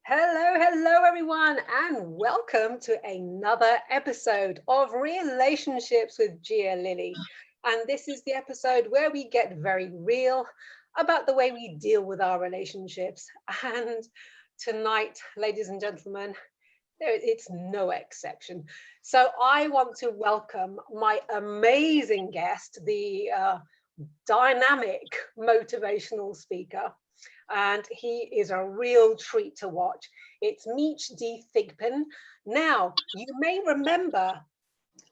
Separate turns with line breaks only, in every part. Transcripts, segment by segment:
Hello, everyone, and welcome to another episode of Relationships with Gia Lilly. And this is the episode where we get very real about the way we deal with our relationships. And tonight, ladies and gentlemen, it's no exception. So I want to welcome my amazing guest, the dynamic motivational speaker, and he is a real treat to watch. It's Meech D. Thigpen. Now, you may remember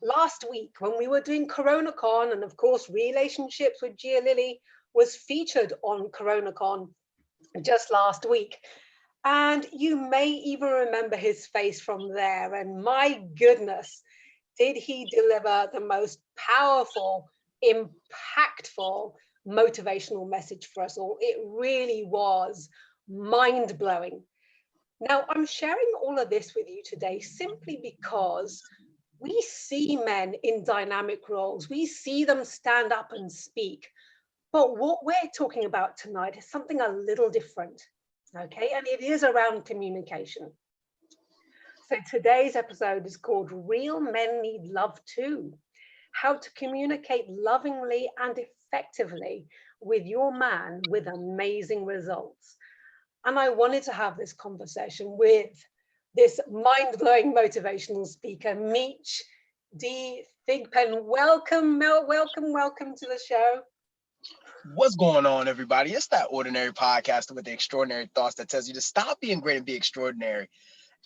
last week when we were doing CoronaCon, and of course, Relationships with Gia Lilly was featured on CoronaCon just last week. And you may even remember his face from there. And my goodness, did he deliver the most powerful, impactful, motivational message for us all? It really was mind blowing. Now, I'm sharing all of this with you today simply because we see men in dynamic roles, we see them stand up and speak. But what we're talking about tonight is something a little different. Okay, and it is around communication. So today's episode is called Real Men Need Love Too: How to Communicate Lovingly and Effectively with Your Man with Amazing Results. And I wanted to have this conversation with this mind-blowing motivational speaker, Meech D. Thigpen. Welcome, Mel. Welcome to the show.
What's going on, everybody? It's that ordinary podcaster with the extraordinary thoughts that tells you to stop being great and be extraordinary.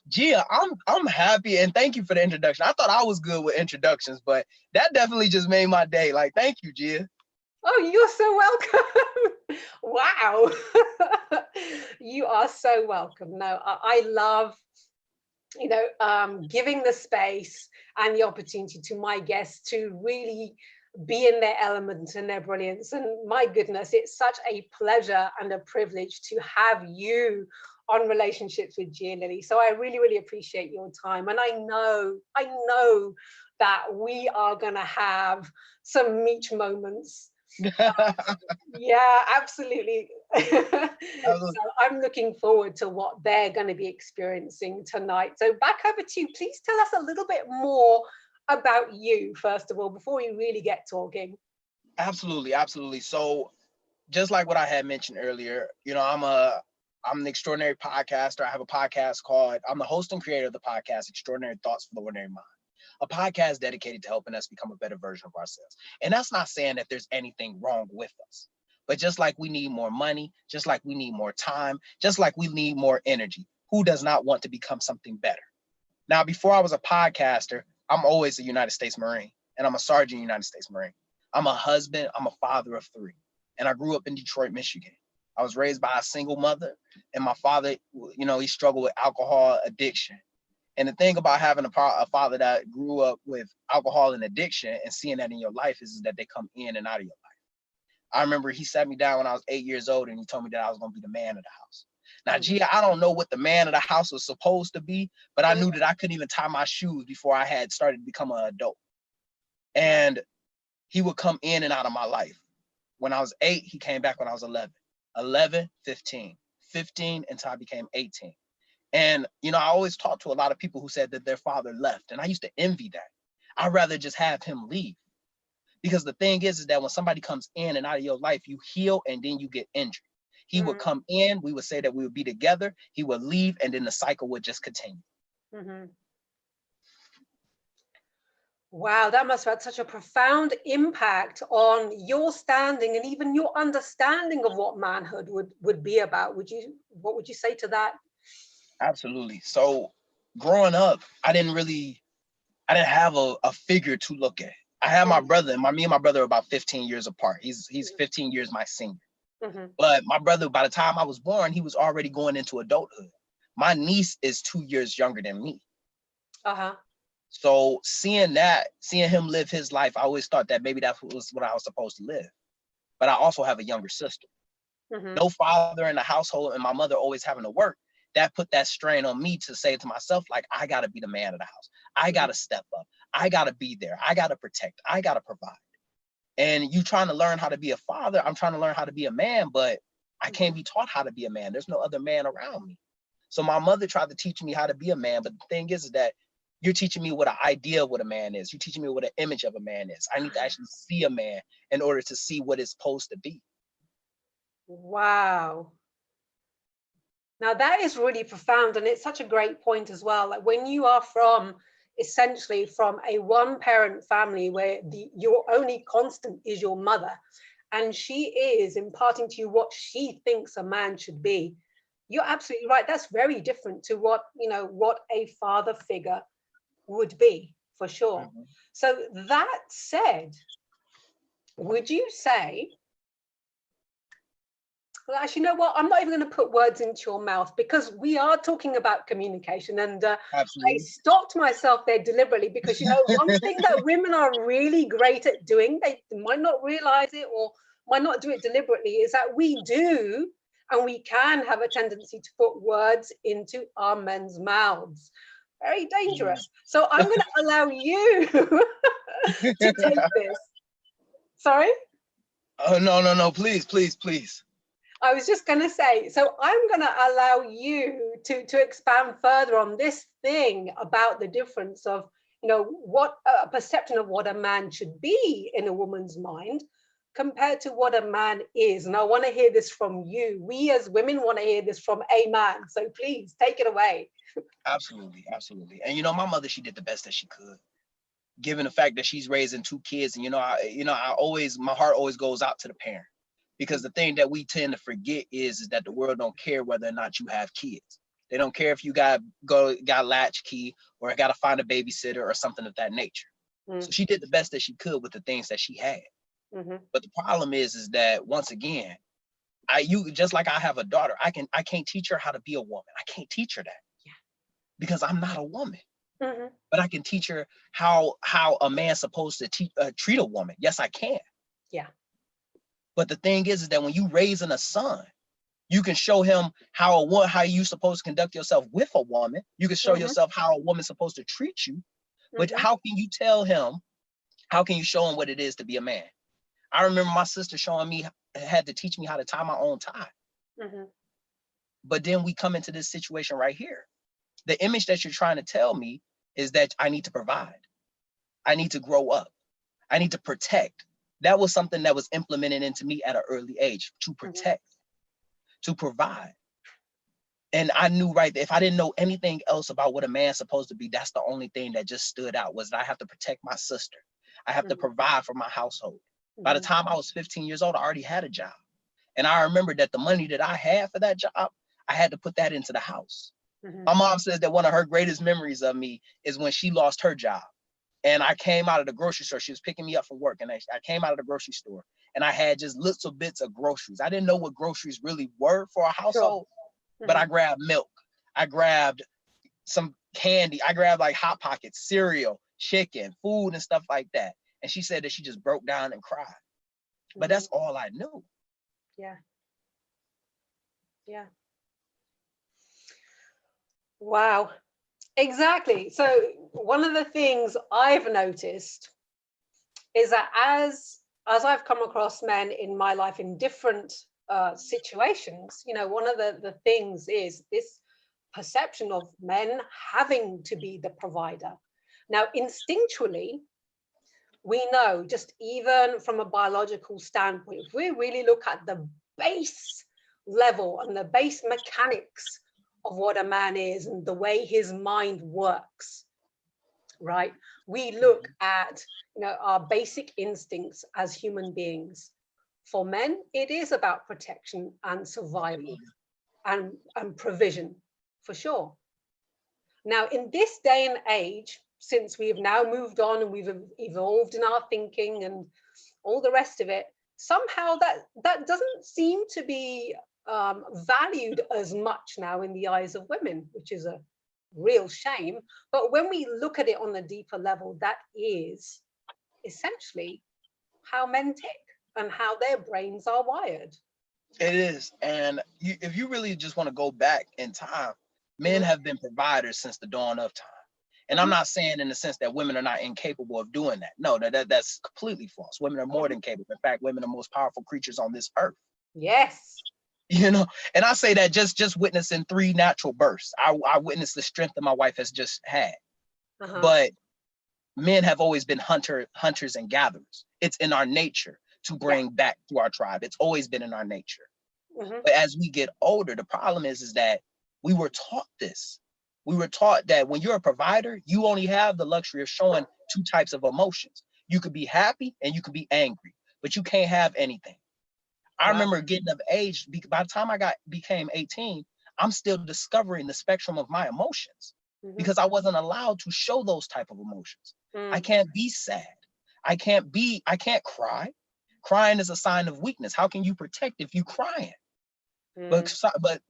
Gia, I'm happy and thank you for the introduction. I thought I was good with introductions, but that definitely just made my day. Like, thank you, Gia.
Oh, you're so welcome. Wow. You are so welcome. No, I love, giving the space and the opportunity to my guests to really be in their element and their brilliance. And my goodness, it's such a pleasure and a privilege to have you on Relationships with Gia Lilly. So I really appreciate your time. And I know that we are going to have some Meech moments. Yeah, absolutely. So I'm looking forward to what they're going to be experiencing tonight. So back over to you. Please tell us a little bit more about you, first of all, before we really get talking.
Absolutely. So just like what I had mentioned earlier, I'm an extraordinary podcaster. I have a podcast called, I'm the host and creator of the podcast, Extraordinary Thoughts for the Ordinary Mind, a podcast dedicated to helping us become a better version of ourselves. And that's not saying that there's anything wrong with us, but just like we need more money, just like we need more time, just like we need more energy, who does not want to become something better? Now, before I was a podcaster, I'm always a United States Marine, and I'm a Sergeant United States Marine. I'm a husband, I'm a father of three, and I grew up in Detroit, Michigan. I was raised by a single mother, and my father, he struggled with alcohol addiction. And the thing about having a father that grew up with alcohol and addiction and seeing that in your life is that they come in and out of your life. I remember he sat me down when I was 8 years old and he told me that I was going to be the man of the house. Now, Gia, I don't know what the man of the house was supposed to be, but I knew that I couldn't even tie my shoes before I had started to become an adult. And he would come in and out of my life. When I was 8, he came back when I was 11. 11, 15. 15 until I became 18. And, I always talked to a lot of people who said that their father left. And I used to envy that. I'd rather just have him leave. Because the thing is that when somebody comes in and out of your life, you heal and then you get injured. He would come in, we would say that we would be together, he would leave, and then the cycle would just continue.
Wow, that must have had such a profound impact on your standing and even your understanding of what manhood would be about. What would you say to that?
Absolutely. So growing up, I didn't have a figure to look at. I had my brother, me and my brother are about 15 years apart. He's 15 years my senior. But my brother, by the time I was born, he was already going into adulthood. My niece is 2 years younger than me. So seeing him live his life, I always thought that maybe that was what I was supposed to live. But I also have a younger sister. No father in the household and my mother always having to work. That put that strain on me to say to myself, like, I got to be the man of the house. I got to step up. I got to be there. I got to protect. I got to provide. And you trying to learn how to be a father. I'm trying to learn how to be a man, but I can't be taught how to be a man. There's no other man around me. So my mother tried to teach me how to be a man, but the thing is that you're teaching me what an idea of what a man is. You're teaching me what an image of a man is. I need to actually see a man in order to see what it's supposed to be.
Wow. Now that is really profound, and it's such a great point as well. Like when you are essentially from a one-parent family where your only constant is your mother, and she is imparting to you what she thinks a man should be, you're absolutely right. That's very different to what a father figure would be, for sure.
Mhm.
So that said, would you say, well, actually, you know what? I'm not even going to put words into your mouth, because we are talking about communication. And I
Absolutely.
stopped myself there deliberately because, one thing that women are really great at doing, they might not realize it or might not do it deliberately, is that we do and we can have a tendency to put words into our men's mouths. Very dangerous. So I'm going to allow you to take this. Sorry?
Oh, no. Please, please, please.
I was just going to say, so I'm going to allow you to expand further on this thing about the difference of, what a perception of what a man should be in a woman's mind compared to what a man is. And I want to hear this from you. We as women want to hear this from a man. So please take it away.
Absolutely, absolutely. And my mother, she did the best that she could, given the fact that she's raising 2 kids. And my heart always goes out to the parent, because the thing that we tend to forget is that the world don't care whether or not you have kids. They don't care if you got latchkey or got to find a babysitter or something of that nature. So she did the best that she could with the things that she had. But the problem is that, once again, you just like I have a daughter, I can't teach her how to be a woman. I can't teach her that because I'm not a woman. But I can teach her how a man's supposed to treat a woman. Yes, I can.
Yeah.
But the thing is that when you raising a son, you can show him how you supposed to conduct yourself with a woman. You can show yourself how a woman's supposed to treat you. But how can you tell him? How can you show him what it is to be a man? I remember my sister had to teach me how to tie my own tie. But then we come into this situation right here. The image that you're trying to tell me is that I need to provide. I need to grow up. I need to protect. That was something that was implemented into me at an early age, to protect, to provide. And I knew right there, if I didn't know anything else about what a man's supposed to be, that's the only thing that just stood out, was that I have to protect my sister. I have to provide for my household. By the time I was 15 years old, I already had a job. And I remember that the money that I had for that job, I had to put that into the house. My mom says that one of her greatest memories of me is when she lost her job. And I came out of the grocery store. She was picking me up from work. And I came out of the grocery store and I had just little bits of groceries. I didn't know what groceries really were for a household, but I grabbed milk. I grabbed some candy. I grabbed like Hot Pockets, cereal, chicken, food, and stuff like that. And she said that she just broke down and cried. But that's all I knew.
Yeah. Yeah. Wow. Exactly. So one of the things I've noticed is that as I've come across men in my life in different situations, one of the things is this perception of men having to be the provider. Now, instinctually, we know, just even from a biological standpoint, if we really look at the base level and the base mechanics of what a man is and the way his mind works, right? We look at, our basic instincts as human beings. For men, it is about protection and survival and provision, for sure. Now, in this day and age, since we've now moved on and we've evolved in our thinking and all the rest of it, somehow that doesn't seem to be valued as much now in the eyes of women, which is a real shame. But when we look at it on a deeper level, that is essentially how men tick and how their brains are wired.
It is. And if you really just want to go back in time, men have been providers since the dawn of time. And I'm not saying in the sense that women are not incapable of doing that. No, that's completely false. Women are more than capable. In fact, women are the most powerful creatures on this earth.
Yes.
you know. And I say that just witnessing 3 natural births. I witnessed the strength that my wife has just had.
Uh-huh.
But men have always been hunters and gatherers. It's in our nature to
Yeah.
bring back to our tribe. It's always been in our nature.
Hmm.
But as we get older, the problem is that we were taught this. We were taught that when you're a provider, you only have the luxury of showing 2 types of emotions. You could be happy and you could be angry, but you can't have anything. I
Wow.
remember getting of age, by the time I became 18, I'm still discovering the spectrum of my emotions
Hmm.
because I wasn't allowed to show those type of emotions. I
Mm.
can't be sad. I can't cry. Crying is a sign of weakness. How can you protect if you crying?
Mm.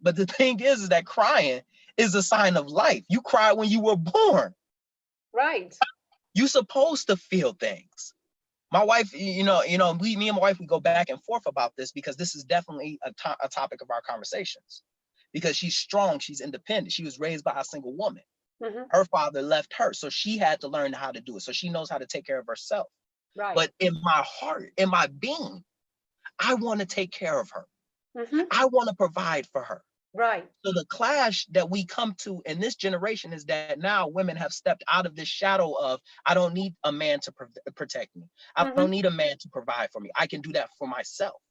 But the thing is that crying is a sign of life. You cried when you were born.
Right.
You supposed to feel things. My wife, me and my wife, we go back and forth about this because this is definitely a topic of our conversations. Because she's strong, she's independent. She was raised by a single woman.
Hmm.
Her father left her, so she had to learn how to do it. So she knows how to take care of herself.
Right.
But in my heart, in my being, I want to take care of her.
Hmm.
I want to provide for her.
Right.
So the clash that we come to in this generation is that now women have stepped out of this shadow of, I don't need a man to protect me. I don't
Hmm.
need a man to provide for me. I can do that for myself.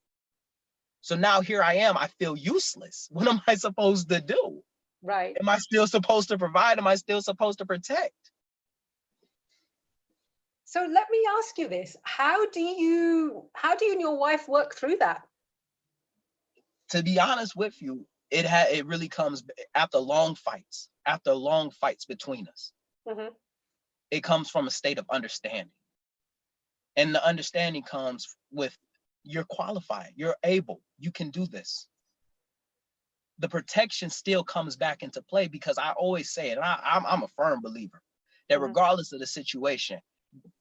So now here I am. I feel useless. What am I supposed to do?
Right.
Am I still supposed to provide? Am I still supposed to protect?
So let me ask you this. How do you and your wife work through that?
To be honest with you, it really comes after long fights between us.
Hmm.
It comes from a state of understanding. And the understanding comes with, you're qualified, you're able, you can do this. The protection still comes back into play because I always say it, and I'm a firm believer that
Hmm.
regardless of the situation,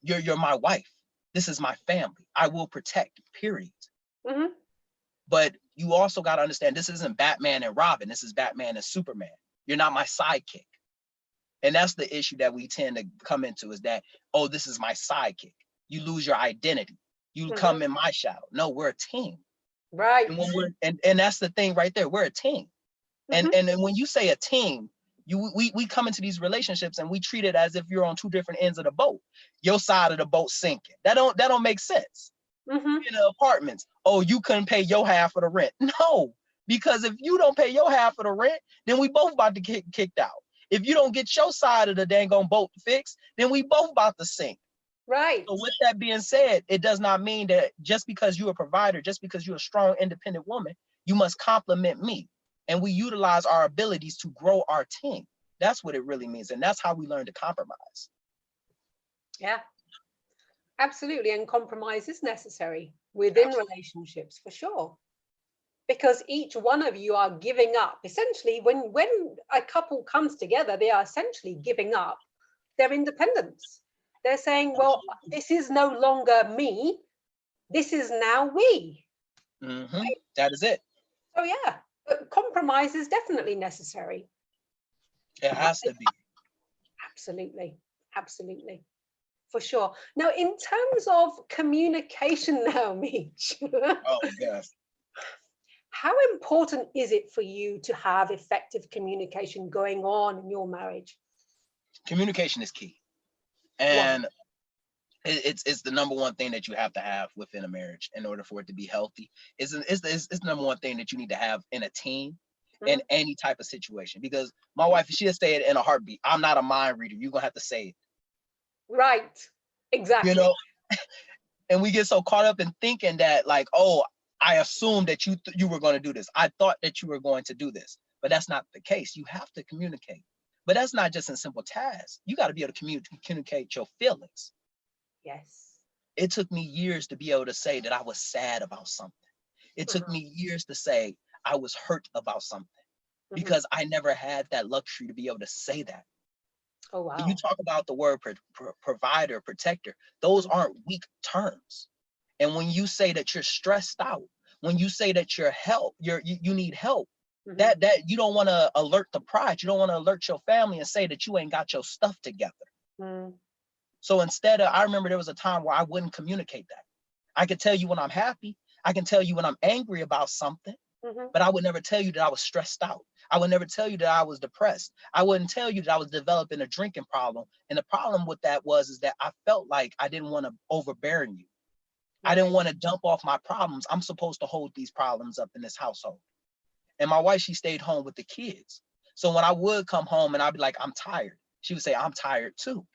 you're my wife. This is my family. I will protect, period.
Hmm.
But you also got to understand this isn't Batman and Robin. This is Batman and Superman. You're not my sidekick. And that's the issue that we tend to come into is that, oh, this is my sidekick. You lose your identity. You
Hmm.
come in my shadow. No, we're a team. And
Right.
when and that's the thing right there. We're a team. And
Hmm.
then when you say a team, we come into these relationships and we treat it as if you're on 2 different ends of the boat. Your side of the boat sinking. That don't make sense.
Hmm.
In the apartments, oh, you couldn't pay your half of the rent. No, because if you don't pay your half of the rent, then we both about to get kicked out. If you don't get your side of the dang on boat fixed, then we both about to sink.
Right.
So with that being said, it does not mean that just because you're a provider, just because you're a strong, independent woman, you must compliment me. And we utilize our abilities to grow our team. That's what it really means. And that's how we learn to compromise.
Yeah. Absolutely. And compromise is necessary within
Absolutely.
relationships for sure. Because each one of you are giving up. Essentially, when a couple comes together, they are essentially giving up their independence. They're saying, well, this is no longer me. This is now we.
That is it.
So yeah, but compromise is definitely necessary.
It has to be.
Absolutely. Absolutely. For sure. Now, in terms of communication now, Meech,
Oh, yes.
how important is it for you to have effective communication going on in your marriage?
Communication is key.
Why?
And it's the number one thing that you have to have within a marriage in order for it to be healthy. It's the number one thing that you need to have in a team in
Mhm.
any type of situation. Because my wife, she'll say it in a heartbeat. I'm not a mind reader. You're gonna have to say it.
Right.
You
Exactly.
know, and we get so caught up in thinking that, like, oh, I assumed that you were going to do this. I thought that you were going to do this, but that's not the case. You have to communicate. But that's not just in simple tasks. You got to be able to communicate your feelings.
Yes.
It took me years to be able to say that I was sad about something. It took
Mhm.
me years to say I was hurt about something
Mhm.
because I never had that luxury to be able to say that.
Oh,
When you
wow.
talk about the word provider, protector, those
Mhm.
aren't weak terms. And when you say that you're stressed out, when you say that you need help,
Mhm.
that you don't want to alert the pride, you don't want to alert your family and say that you ain't got your stuff together.
Mm.
So instead of, I remember there was a time where I wouldn't communicate that. I could tell you when I'm happy. I can tell you when I'm angry about something.
Mhm.
But I would never tell you that I was stressed out. I would never tell you that I was depressed. I wouldn't tell you that I was developing a drinking problem. And the problem with that is that I felt like I didn't want to overbear you. I didn't
Right.
want to dump off my problems. I'm supposed to hold these problems up in this household. And my wife, she stayed home with the kids. So when I would come home and I'd be like, I'm tired, she would say, I'm tired too.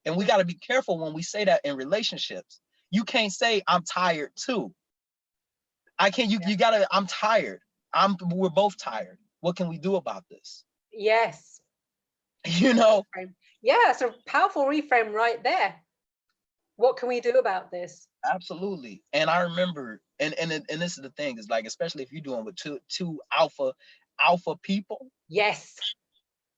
And we got to be careful when we say that in relationships. You can't say, I'm tired too. You gotta, I'm tired. We're both tired. What can we do about this?
Yes.
You know?
Reframe. Yeah, it's a powerful reframe right there. What can we do about this?
Absolutely. And I remember, and this is the thing, is like, especially if you're doing with two alpha people,
Yes.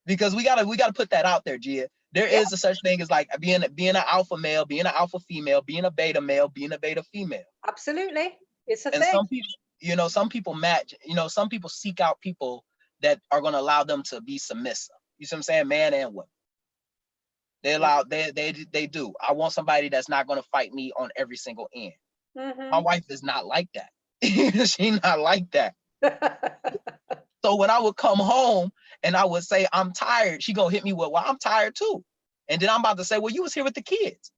because we gotta put that out there, Gia. There
Yeah,
is a such thing as like being an alpha male, being an alpha female, being a beta male, being a beta female.
absolutely. It's a
And
thing.
some people, some people match, some people seek out people that are going to allow them to be submissive. You see what I'm saying? Man and woman. They do. I want somebody that's not going to fight me on every single end. My
Mm-hmm.
wife is not like that. She's not like that. So when I would come home and I would say, I'm tired, she gonna hit me with, well, I'm tired too. And then I'm about to say, well, you was here with the kids.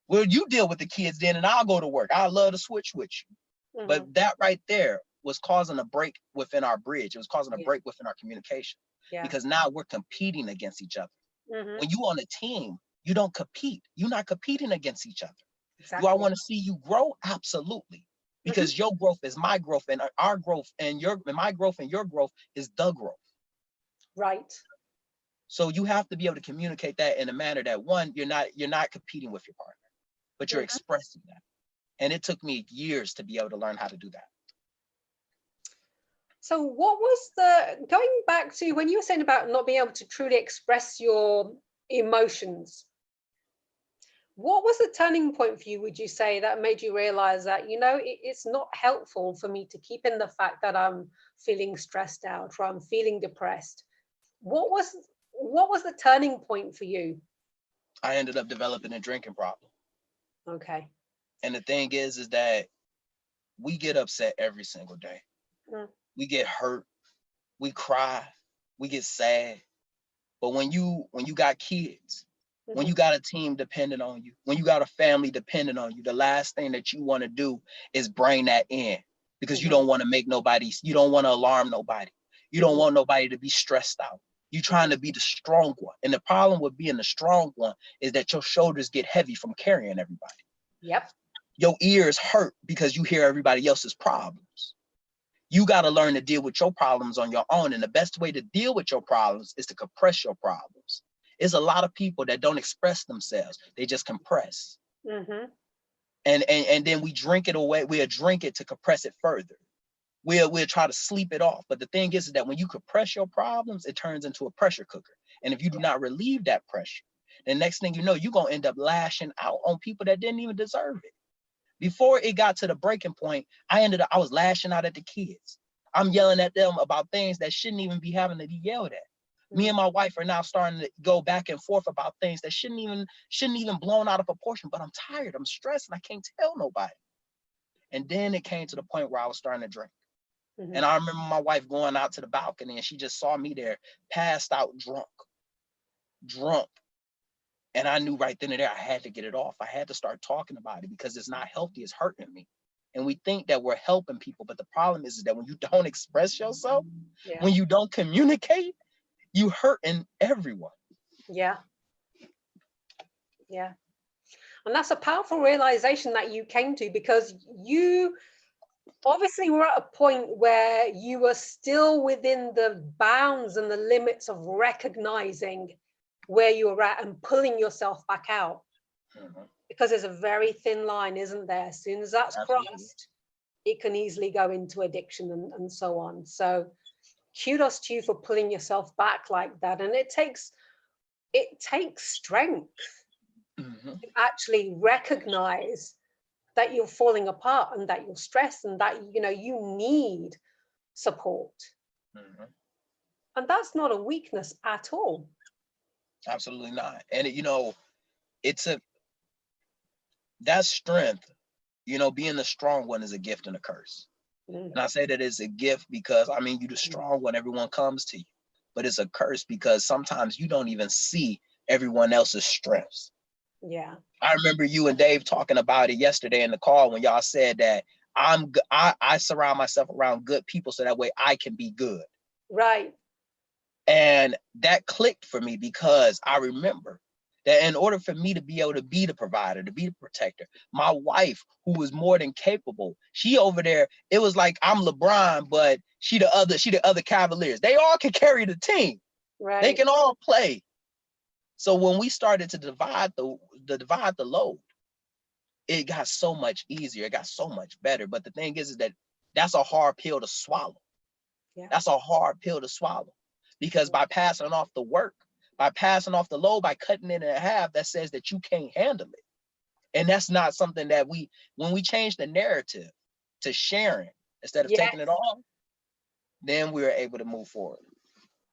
Well, you deal with the kids then and I'll go to work. I love to switch with you.
Mm-hmm.
But that right there was causing a break within our bridge. It was causing a
Yeah,
break within our communication,
yeah.
because now we're competing against each other.
Mm-hmm.
When you on a team, you don't compete. You're not competing against each other. Do I
Exactly.
want to see you grow? Absolutely.
Mm-hmm.
Because your growth is my growth, and our growth and my growth and your growth is the growth.
Right.
So you have to be able to communicate that in a manner that, one, you're not competing with your partner, but you're
Mm-hmm.
expressing that. And it took me years to be able to learn how to do that.
So what was the, going back to when you were saying about not being able to truly express your emotions, what was the turning point for you, would you say, that made you realize that, it's not helpful for me to keep in the fact that I'm feeling stressed out or I'm feeling depressed? What was the turning point for you?
I ended up developing a drinking problem.
Okay.
And the thing is that we get upset every single day.
Mm.
We get hurt, we cry, we get sad. But when you got kids, when
Mhm.
you got a team dependent on you, when you got a family dependent on you, the last thing that you want to do is bring that in, because you
Mhm.
don't want to you don't want to alarm nobody. You don't
Mhm.
want nobody to be stressed out. You're trying
Mhm.
to be the strong one. And the problem with being the strong one is that your shoulders get heavy from carrying everybody.
Yep.
Your ears hurt because you hear everybody else's problems. You got to learn to deal with your problems on your own. And the best way to deal with your problems is to compress your problems. There's a lot of people that don't express themselves. They just compress.
Mhm.
And then we drink it away. We'll drink it to compress it further. We'll try to sleep it off. But the thing is that when you compress your problems, it turns into a pressure cooker. And if you do not relieve that pressure, the next thing you know, you're going to end up lashing out on people that didn't even deserve it. Before it got to the breaking point, I was lashing out at the kids. I'm yelling at them about things that shouldn't even be having to be yelled at. Me
Mhm.
and my wife are now starting to go back and forth about things that shouldn't even blown out of proportion. But I'm tired, I'm stressed, and I can't tell nobody. And then it came to the point where I was starting to drink.
Mhm.
And I remember my wife going out to the balcony and she just saw me there, passed out drunk. And I knew right then and there I had to get it off. I had to start talking about it because it's not healthy. It's hurting me. And we think that we're helping people, but the problem is that when you don't express yourself,
Yeah.
when you don't communicate, you hurting everyone.
Yeah. Yeah. And that's a powerful realization that you came to, because you obviously were at a point where you were still within the bounds and the limits of recognizing where you were at and pulling yourself back out,
Mhm.
because there's a very thin line, isn't there? As soon as that's
Absolutely.
crossed, it can easily go into addiction and so on. So kudos to you for pulling yourself back like that. And it takes strength
Mhm.
to actually recognize that you're falling apart and that you're stressed and that you need support.
Mhm.
And that's not a weakness at all.
Absolutely not. And it's a that strength, being the strong one is a gift and a curse.
Mm.
And I say that it's a gift because, I mean, you're the strong when everyone comes to you, but it's a curse because sometimes you don't even see everyone else's strengths.
Yeah.
I remember you and Dave talking about it yesterday in the call when y'all said that I surround myself around good people so that way I can be good.
Right.
And that clicked for me because I remember that in order for me to be able to be the provider, to be the protector, my wife, who was more than capable, she over there, it was like I'm LeBron, but she the other Cavaliers. They all can carry the team.
Right.
They can all play. So when we started to divide the load, it got so much easier. It got so much better. But the thing is that that's a hard pill to swallow.
Yeah.
That's a hard pill to swallow. Because by passing off the work, by passing off the load, by cutting it in half, that says that you can't handle it. And that's not something that when we change the narrative to sharing instead of taking it all, then we're able to move forward.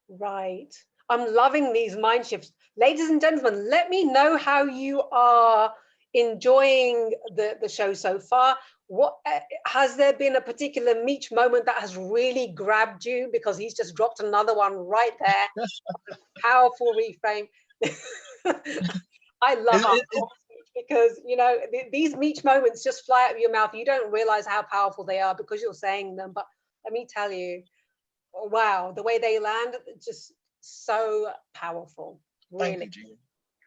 Right. I'm loving these mind shifts. Ladies and gentlemen, let me know how you are enjoying the show so far. What has there been a particular Meech moment that has really grabbed you? Because he's just dropped another one right there. Powerful reframe. I love our speech because, you know, these Meech moments just fly out of your mouth. You don't realize how powerful they are because you're saying them. But let me tell you, wow, the way they land, just so powerful. Really.
Thank you, Gene.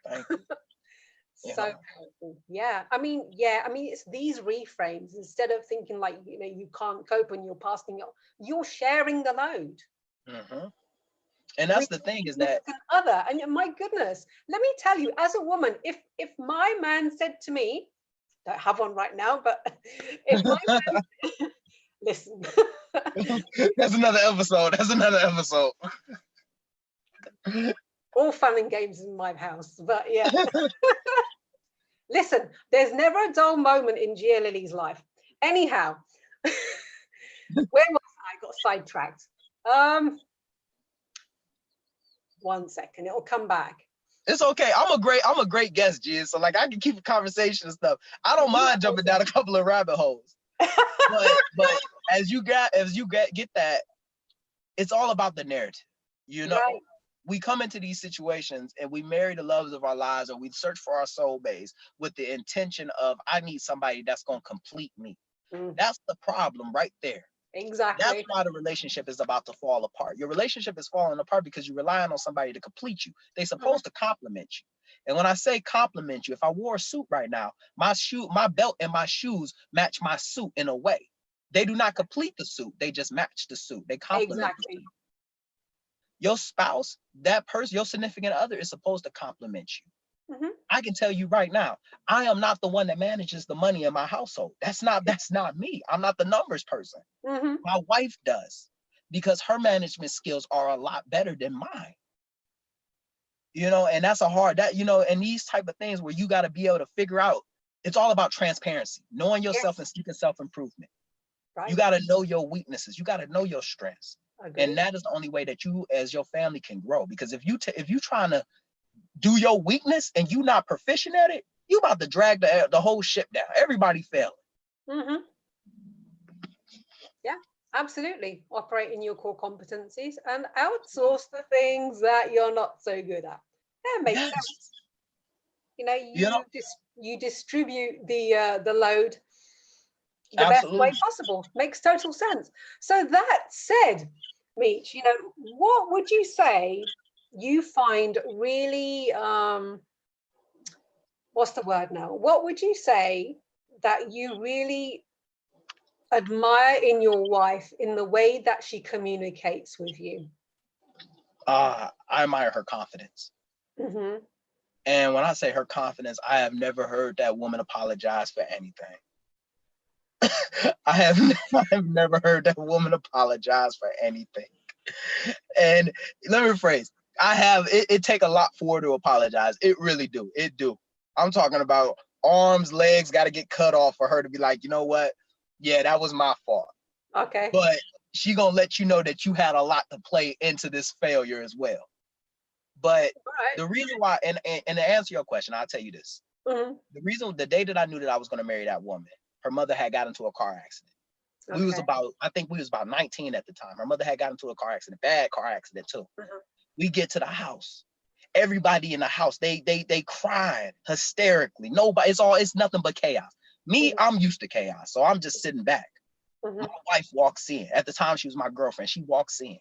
Thank you.
So powerful. Yeah. I mean, it's these reframes. Instead of thinking like, you know, you can't cope and you're passing it, you're sharing the load.
Mm-hmm. And that's the thing is that
other, and my goodness, let me tell you, as a woman, if my man said to me, don't have one right now, but if my man, listen,
that's another episode. That's another episode.
All fun and games in my house, but yeah. Listen, there's never a dull moment in Gia Lily's life. Anyhow, where was I? Got sidetracked. 1 second, it'll come back.
It's okay. I'm a great guest, G. So like I can keep a conversation and stuff. I don't mind jumping down a couple of rabbit holes. but as you get that, it's all about the narrative. You know, right. We come into these situations and we marry the loves of our lives, or we search for our soul base with the intention of I need somebody that's gonna complete me. That's the problem right there.
Exactly.
That's why the relationship is about to fall apart. Your relationship is falling apart because you're relying on somebody to complete you. They're supposed to compliment you. And when I say compliment you, if I wore a suit right now, my belt and my shoes match my suit in a way. They do not complete the suit. They just match the suit. They complement the suit. Your spouse, that person, your significant other is supposed to compliment you. I can tell you right now, I am not the one that manages the money in my household. That's not me. I'm not the numbers person. My wife does, because her management skills are a lot better than mine. You know, and that's and these type of things where you got to be able to figure out, it's all about transparency, knowing yourself and seeking self-improvement. Right. You got to know your weaknesses. You got to know your strengths. And that is the only way that you as your family can grow. Because if you trying to do your weakness and you not proficient at it, you about to drag the whole ship down. Everybody failing.
Yeah, absolutely. Operate in your core competencies and outsource the things that you're not so good at. That makes sense. You know, you distribute the load the best way possible. Makes total sense. So that said, Meech, you know, what would you say you find really, what's the word now? What would you say that you really admire in your wife in the way that she communicates with you?
I admire her confidence. And when I say her confidence, I have never heard that woman apologize for anything. I have never heard that woman apologize for anything. And let me rephrase. It take a lot for her to apologize. It really do. It do. I'm talking about arms, legs got to get cut off for her to be like, you know what? Yeah, that was my fault.
Okay.
But she gonna let you know that you had a lot to play into this failure as well. But the reason why, and to answer your question, I'll tell you this. The day that I knew that I was gonna marry that woman, her mother had got into a car accident.
Okay.
I think we was about 19 at the time. Our mother had got into a car accident, bad car accident too. We get to the house. Everybody in the house, they crying hysterically. Nobody, it's nothing but chaos. Me, I'm used to chaos, so I'm just sitting back. My wife walks in. At the time, she was my girlfriend. She walks in,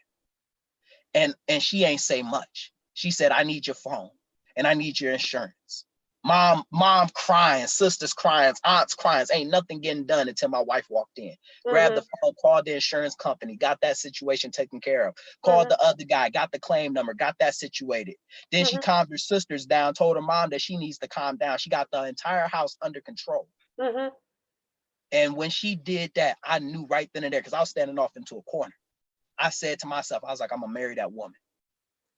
and she ain't say much. She said, "I need your phone, and I need your insurance." Mom crying, sisters crying, aunts crying. Ain't nothing getting done until my wife walked in. Grabbed the phone, called the insurance company, got that situation taken care of. Called the other guy, got the claim number, got that situated. Then she calmed her sisters down, told her mom that she needs to calm down. She got the entire house under control. And when she did that, I knew right then and there, because I was standing off into a corner. I said to myself, I was like, I'm gonna marry that woman.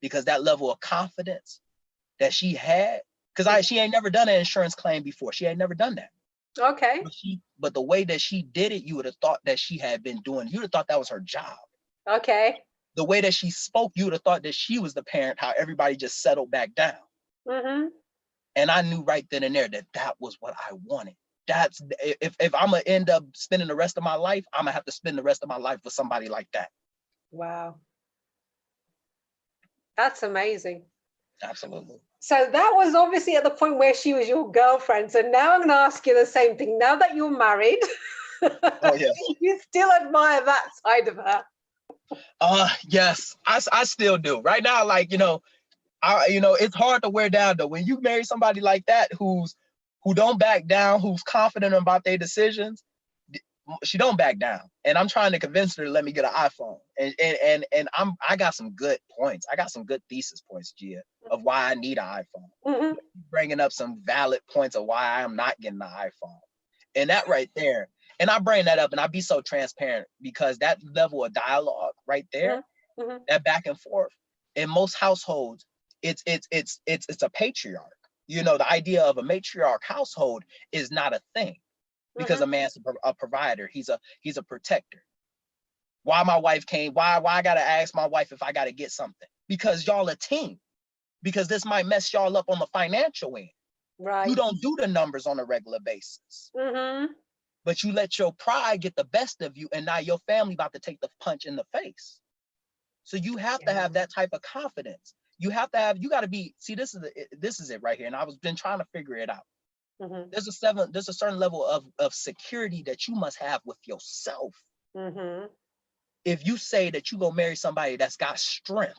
Because that level of confidence that she had, because she ain't never done an insurance claim before. She ain't never done that.
Okay.
But the way that she did it, you would have thought that she had been doing, you would have thought that was her job.
Okay.
The way that she spoke, you would have thought that she was the parent, how everybody just settled back down. And I knew right then and there that that was what I wanted. That's if I'm gonna end up spending the rest of my life, I'm gonna have to spend the rest of my life with somebody like that.
Wow. That's amazing.
Absolutely.
So that was obviously at the point where she was your girlfriend. So now I'm going to ask you the same thing. Now that you're married,
oh yes,
you still admire that side of her?
Yes, I still do. Right now, like, it's hard to wear down though. When you marry somebody like that who don't back down, who's confident about their decisions, she don't back down. And I'm trying to convince her to let me get an iPhone. And I got some good points. I got some good thesis points, Gia, of why I need an iPhone. Bringing up some valid points of why I am not getting an iPhone. And that right there, and I bring that up and I be so transparent, because that level of dialogue right there, that back and forth, in most households, it's a patriarch. The idea of a matriarch household is not a thing. Because a man's a provider, he's a protector. Why my wife came? Why I gotta ask my wife if I gotta get something? Because y'all a team. Because this might mess y'all up on the financial end.
Right.
You don't do the numbers on a regular basis. But you let your pride get the best of you, and now your family about to take the punch in the face. So you have to have that type of confidence. You gotta be. See, this is it right here, and I was been trying to figure it out. There's a certain level of security that you must have with yourself. If you say that you gonna marry somebody that's got strength,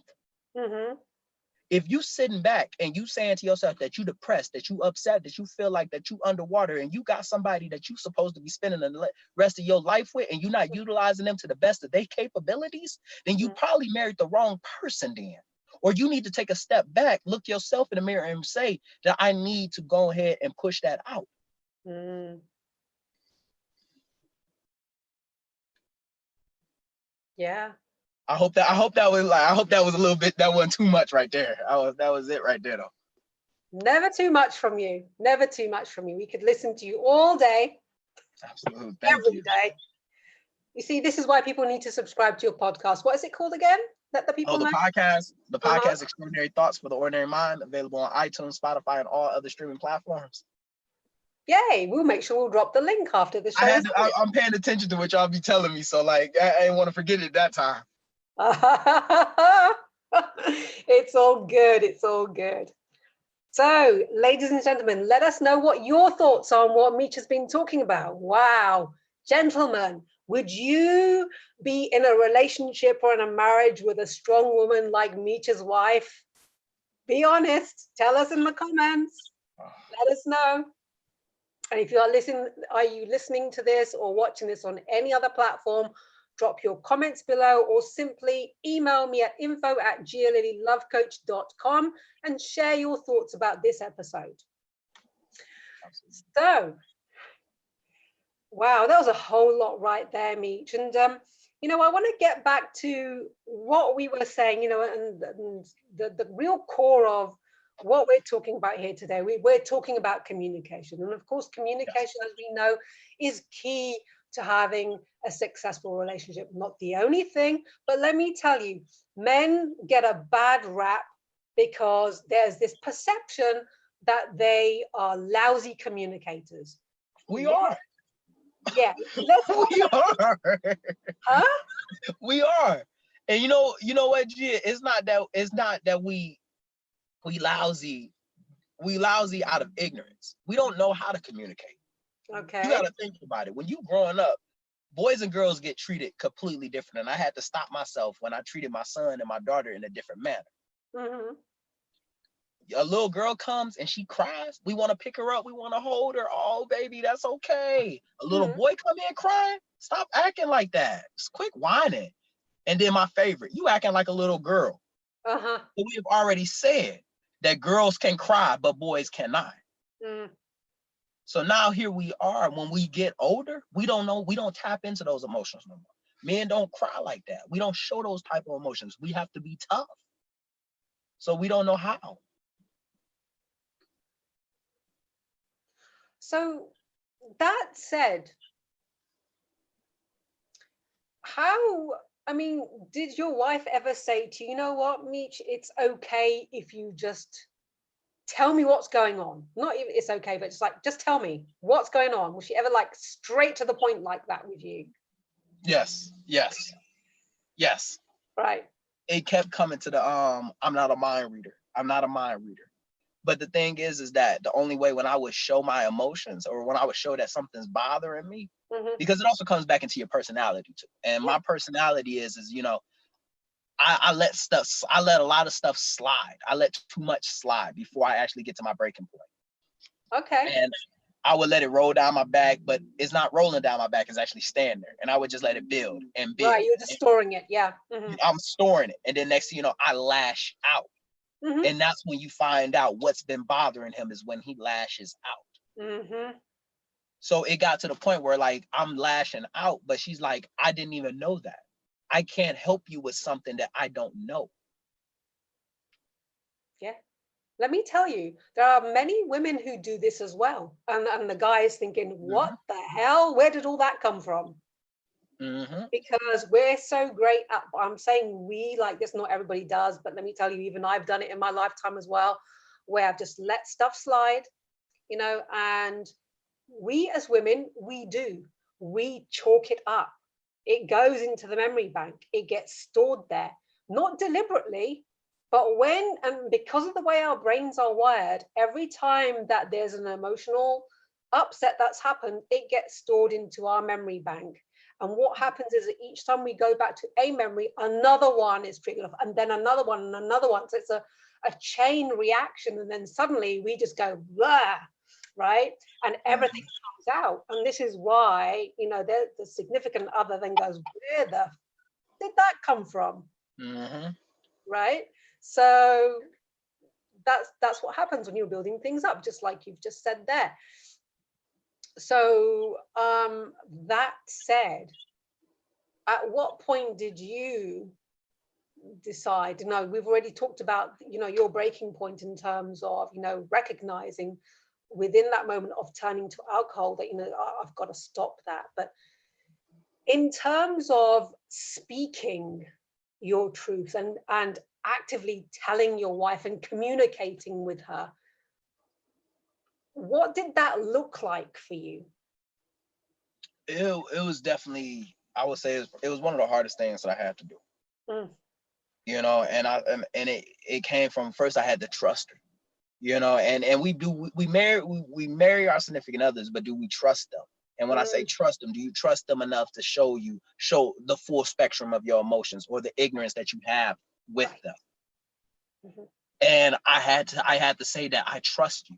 if you sitting back and you saying to yourself that you depressed, that you upset, that you feel like that you underwater, and you got somebody that you supposed to be spending the rest of your life with, and you're not utilizing them to the best of their capabilities, then you probably married the wrong person then. Or you need to take a step back, look yourself in the mirror and say that I need to go ahead and push that out.
Yeah.
I hope that was a little bit, that wasn't too much right there. That was it right there though.
Never too much from you. Never too much from you. We could listen to you all day.
Absolutely.
Every day. You see, this is why people need to subscribe to your podcast. What is it called again? Let the people know.
The podcast Extraordinary Thoughts for the Ordinary Mind, available on iTunes, Spotify, and all other streaming platforms.
Yay, we'll make sure we'll drop the link after the show.
I'm paying attention to what y'all be telling me, so like I didn't want to forget it that time.
It's all good. It's all good. So, ladies and gentlemen, let us know what your thoughts are on what Meech has been talking about. Wow. Gentlemen, would you be in a relationship or in a marriage with a strong woman like Meech's wife? Be honest. Tell us in the comments. Let us know. And if you are listening to this or watching this on any other platform, drop your comments below or simply email me at info@gialililovecoach.com and share your thoughts about this episode. Absolutely. So, wow, that was a whole lot right there, Meech. And, I want to get back to what we were saying, and the real core of what we're talking about here today. We're talking about communication. And of course, communication, as we know, is key to having a successful relationship. Not the only thing, but let me tell you, men get a bad rap because there's this perception that they are lousy communicators.
We are.
Yeah, let's talk
We
about,
are.
huh?
We are. And you know what, Gia? It's not that we lousy. We lousy out of ignorance. We don't know how to communicate. You
Okay.
gotta think about it. When you growing up, boys and girls get treated completely different. And I had to stop myself when I treated my son and my daughter in a different manner.
Mm-hmm.
A little girl comes and she cries. We want to pick her up. We want to hold her. Oh, baby, that's okay. A little
Mm-hmm.
boy come in crying. Stop acting like that. Just quit whining. And then my favorite, you acting like a little girl.
Uh-huh.
But we have already said that girls can cry, but boys cannot.
Mm.
So now here we are. When we get older, we don't know. We don't tap into those emotions no more. Men don't cry like that. We don't show those type of emotions. We have to be tough. So we don't know how.
So that said, how, I mean, did your wife ever say to you, you know what, Meech, it's okay if you just tell me what's going on? Not even it's okay, but just like, just tell me what's going on. Was she ever like straight to the point like that with you?
Yes, yes, yes.
Right.
It kept coming to the I'm not a mind reader. I'm not a mind reader. But the thing is that the only way when I would show my emotions or when I would show that something's bothering me,
Mm-hmm.
because it also comes back into your personality too. And
Yeah.
my personality is I let a lot of stuff slide. I let too much slide before I actually get to my breaking point.
Okay.
And I would let it roll down my back, but it's not rolling down my back, it's actually standing there. And I would just let it build and
Right.
build.
You're just storing it. Yeah. Mm-hmm.
And I'm storing it. And then next thing you know, I lash out.
Mm-hmm.
And that's when you find out what's been bothering him is when he lashes out.
Mm-hmm.
So it got to the point where like I'm lashing out, but she's like, I didn't even know that. I can't help you with something that I don't know.
Yeah. Let me tell you, there are many women who do this as well. And the guy is thinking, what
Mm-hmm.
the hell? Where did all that come from?
Mm-hmm.
Because we're so great at, I'm saying we like this, not everybody does, but let me tell you, even I've done it in my lifetime as well, where I've just let stuff slide, and we as women, we chalk it up. It goes into the memory bank, it gets stored there, not deliberately, but when, and because of the way our brains are wired, every time that there's an emotional upset that's happened, it gets stored into our memory bank. And what happens is that each time we go back to a memory, another one is triggered off, and then another one, and another one. So it's a chain reaction. And then suddenly we just go, blah, right? And everything comes out. And this is why, the significant other then goes, where the did that come from?
Mm-hmm.
Right? So that's what happens when you're building things up, just like you've just said there. So that said, at what point did you decide? No, we've already talked about your breaking point in terms of recognizing within that moment of turning to alcohol that I've got to stop that. But in terms of speaking your truth and actively telling your wife and communicating with her, what did that look like for you?
It was definitely, I would say it was one of the hardest things that I had to do.
Mm.
And it came from first I had to trust her. And we marry our significant others, but do we trust them? And when I say
Mm.
trust them, do you trust them enough to show the full spectrum of your emotions or the ignorance that you have with
Right.
them?
Mm-hmm.
And I had to say that I trust you.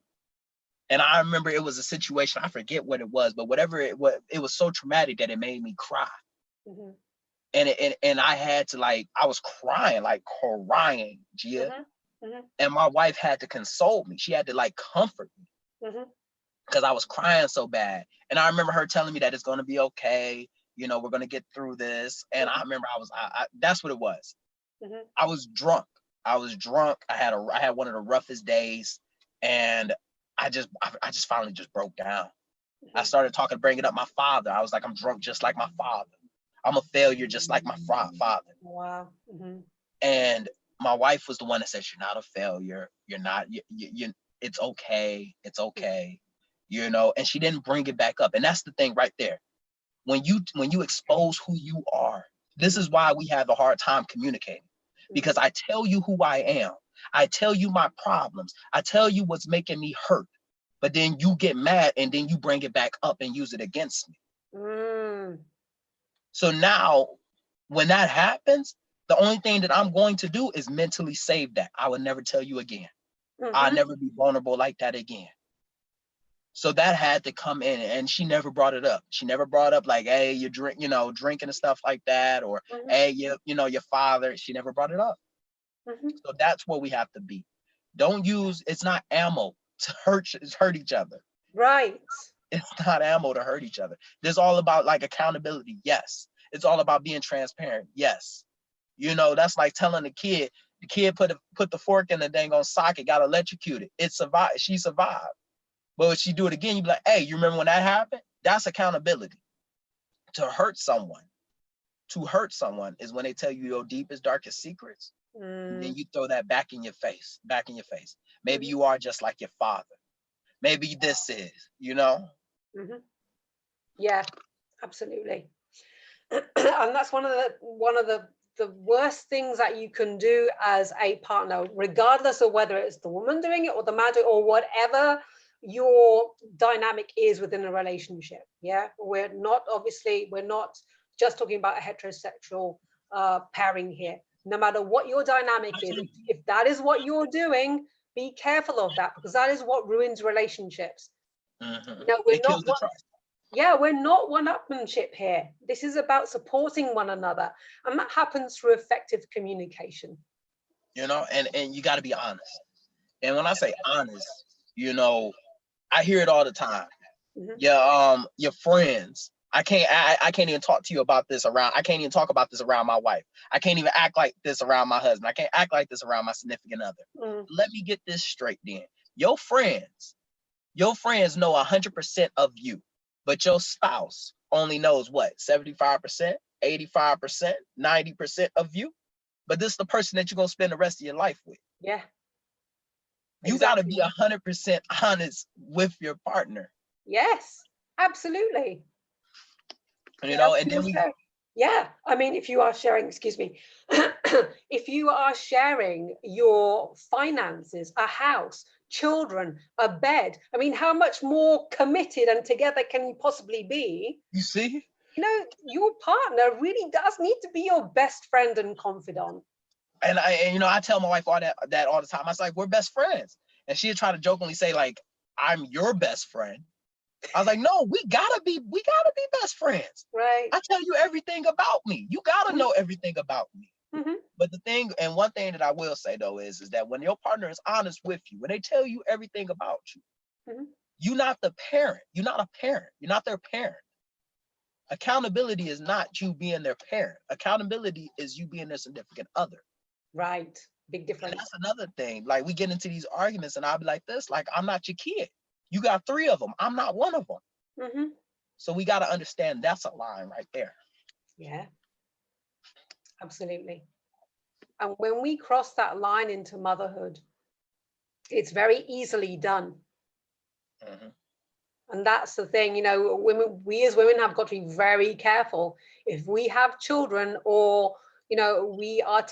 And I remember it was a situation, I forget what it was, but whatever it was, it was so traumatic that it made me cry.
Mm-hmm.
And I had to, like, I was crying, Gia.
Mm-hmm. Mm-hmm.
And my wife had to console me. She had to like comfort me
Mm-hmm.
because I was crying so bad. And I remember her telling me that it's gonna be okay. We're gonna get through this. And I remember that's what it was.
Mm-hmm.
I was drunk. I had one of the roughest days, and I just finally just broke down. I
Mm-hmm.
started bringing up my father. I was like, I'm drunk just like my father. I'm a failure just like my father.
Wow. Mm-hmm.
And my wife was the one that said, "You're not a failure. You're not. It's okay. It's okay." And she didn't bring it back up. And that's the thing right there. when you expose who you are. This is why we have a hard time communicating, because I tell you who I am. I tell you my problems. I tell you what's making me hurt, but then you get mad and then you bring it back up and use it against me. So now when that happens, the only thing that I'm going to do is mentally save that. I will never tell you again. I'll never be vulnerable like that again. So that had to come in, and she never brought it up. She never brought up like, hey, you drink, drinking and stuff like that, or hey, your father. She never brought it up. So that's what we have to be. Don't use, it's not ammo to hurt each other.
Right.
It's not ammo to hurt each other. This all about like accountability. Yes. It's all about being transparent. Yes. That's like telling the kid put the fork in the dang on socket, got electrocuted. It survived. She survived. But if she do it again, you be like, hey, you remember when that happened? That's accountability. To hurt someone is when they tell you your deepest, darkest secrets. And then you throw that back in your face. Maybe you are just like your father. Maybe this is,
Yeah, absolutely. And that's one of the worst things that you can do as a partner, regardless of whether it's the woman doing it or the man doing it, or whatever your dynamic is within a relationship. Yeah, we're not just talking about a heterosexual pairing here. No matter what your dynamic is, if that is what you're doing, be careful of that, because that is what ruins relationships.
It kills the trust.
Yeah, we're not one-upmanship here. This is about supporting one another, and that happens through effective communication.
And you got to be honest. And when I say honest, I hear it all the time. Your friends. I can't even talk to you about this around. I can't even talk about this around my wife. I can't even act like this around my husband. I can't act like this around my significant other. Let me get this straight then. Your friends know 100% of you, but your spouse only knows what? 75%, 85%, 90% of you. But this is the person that you're going to spend the rest of your life with.
Yeah.
You got to be 100% honest with your partner.
Yes, absolutely.
And then
I mean, if you are sharing, excuse me, if you are sharing your finances, a house, children, a bed, I mean, how much more committed and together can you possibly be?
You see?
Your partner really does need to be your best friend and confidant.
And I tell my wife all that all the time. I was like, we're best friends. And she'd try to jokingly say, like, I'm your best friend. I was like, no, we gotta be best friends.
Right.
I tell you everything about me. You gotta know everything about me. But one thing that I will say though is that when your partner is honest with you, when they tell you everything about you, you're not the parent. You're not a parent. You're not their parent. Accountability is not you being their parent. Accountability is you being their significant other.
Right. Big difference.
And that's another thing. Like, we get into these arguments and I'll be like this, like, I'm not your kid. You got 3 of them. I'm not one of them. So we got to understand that's a line right there.
Yeah, absolutely. And when we cross that line into motherhood, it's very easily done. And that's the thing, we as women have got to be very careful. If we have children, or we are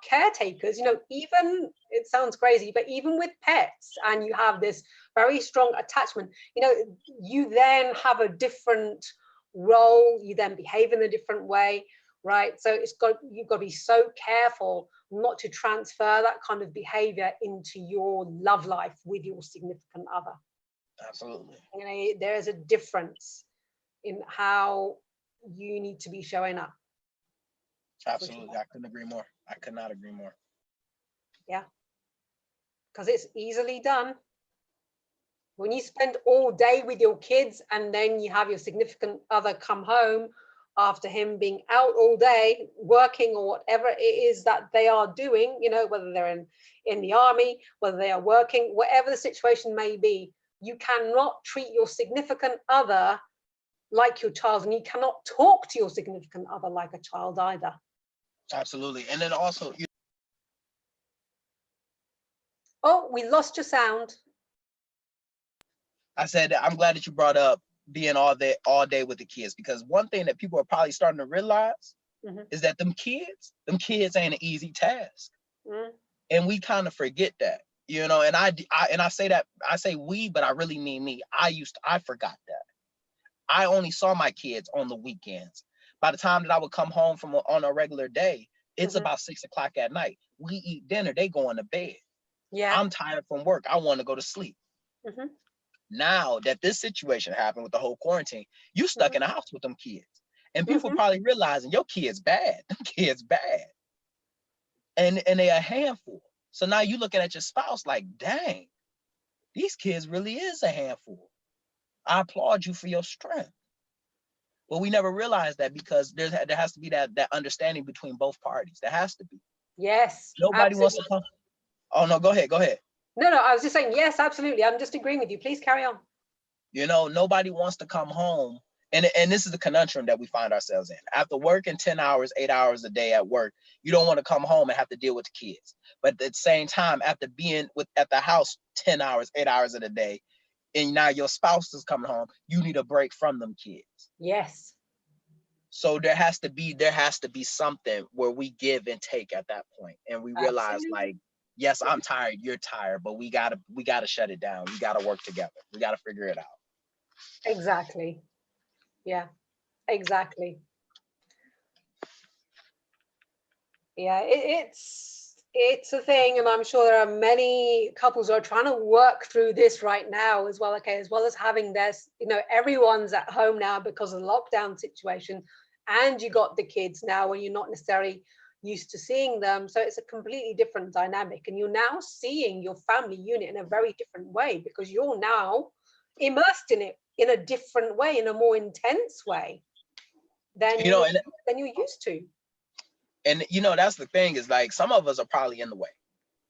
caretakers, even, it sounds crazy, but even with pets, and you have this very strong attachment, you then have a different role, you then behave in a different way, right? So you've got to be so careful not to transfer that kind of behavior into your love life with your significant other.
Absolutely.
There is a difference in how you need to be showing up.
Absolutely. I couldn't agree more. I could not agree more.
Yeah. Because it's easily done. When you spend all day with your kids and then you have your significant other come home after him being out all day working, or whatever it is that they are doing, whether they're in the army, whether they are working, whatever the situation may be, you cannot treat your significant other like your child, and you cannot talk to your significant other like a child either.
Absolutely. And then also,
oh, we lost your sound.
I said, I'm glad that you brought up being all day with the kids, because one thing that people are probably starting to realize is that them kids ain't an easy task. And we kind of forget that, you know. And I say that, I say we, but I really mean me. I forgot that. I only saw my kids on the weekends. By the time that I would come home from on a regular day, it's about 6 o'clock at night. We eat dinner, they going to bed.
Yeah.
I'm tired from work, I want to go to sleep. Now that this situation happened with the whole quarantine, you stuck in the house with them kids. And people probably realizing your kid's bad. Them kids bad. And they a handful. So now you looking at your spouse like, dang, these kids really is a handful. I applaud you for your strength. But we never realized that, because there has to be that understanding between both parties. There has to be.
Yes.
Nobody wants to come. Oh no, go ahead.
No, I was just saying, yes, absolutely. I'm just agreeing with you. Please carry on.
You know, nobody wants to come home. And this is the conundrum that we find ourselves in. After working 10 hours, 8 hours a day at work, you don't want to come home and have to deal with the kids. But at the same time, after being at the house 10 hours, 8 hours of the day, and now your spouse is coming home, you need a break from them kids.
Yes.
So there has to be something where we give and take at that point. And we realize, like, yes, I'm tired, you're tired, but we gotta shut it down. We gotta work together. We gotta figure it out.
Exactly. Yeah, exactly. Yeah, it's a thing, and I'm sure there are many couples who are trying to work through this right now as well. Okay, as well as having this, you know, everyone's at home now because of the lockdown situation, and you got the kids now when you're not necessarily used to seeing them. So it's a completely different dynamic, and you're now seeing your family unit in a very different way because you're now immersed in it in a different way, in a more intense way than you're used to.
And you know, that's the thing, is like, some of us are probably in the way.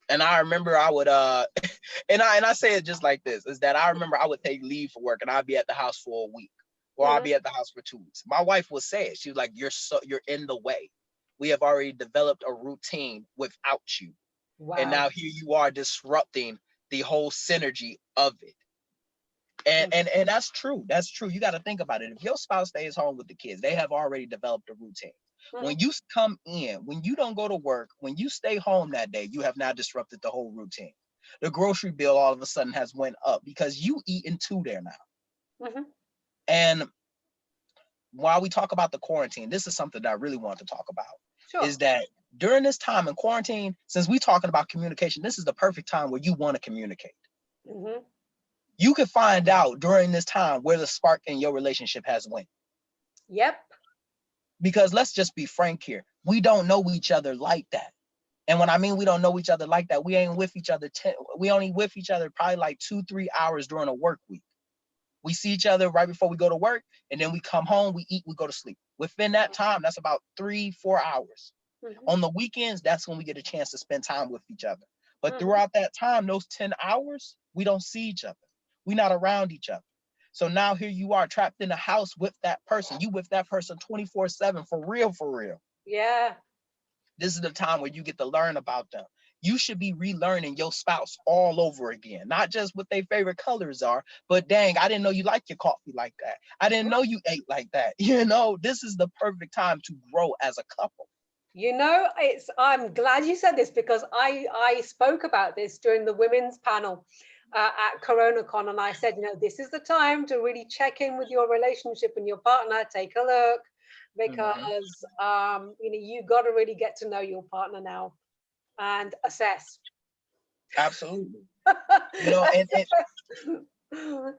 And I remember I would and I say it just like this, is that I remember I would take leave for work and I'd be at the house for a week, or I'd be at the house for 2 weeks. My wife would say it. She was like, you're in the way. We have already developed a routine without you.
Wow.
And now here you are disrupting the whole synergy of it. And that's true. That's true. You got to think about it. If your spouse stays home with the kids, they have already developed a routine. When you come in, when you don't go to work, when you stay home that day, you have now disrupted the whole routine. The grocery bill all of a sudden has went up because you eating too there now. And while we talk about the quarantine, this is something that I really want to talk about, is that during this time in quarantine, since we're talking about communication, this is the perfect time where you want to communicate. You can find out during this time where the spark in your relationship has went.
Yep.
Because let's just be frank here. We don't know each other like that. And when I mean we don't know each other like that, we ain't with each other. We only with each other probably like 2-3 hours during a work week. We see each other right before we go to work, and then we come home, we eat, we go to sleep. Within that time, that's about 3-4 hours. On the weekends, that's when we get a chance to spend time with each other. But throughout that time, those 10 hours, we don't see each other. We're not around each other. So now here you are trapped in the house with that person. You with that person 24/7, for real, for real.
Yeah.
This is the time where you get to learn about them. You should be relearning your spouse all over again, not just what their favorite colors are, but dang, I didn't know you like your coffee like that. I didn't know you ate like that. You know, this is the perfect time to grow as a couple.
You know, I'm glad you said this, because I spoke about this during the women's panel at CoronaCon, and I said, you know, this is the time to really check in with your relationship and your partner, take a look, because you know, you got to really get to know your partner now and assess.
Absolutely. You know, and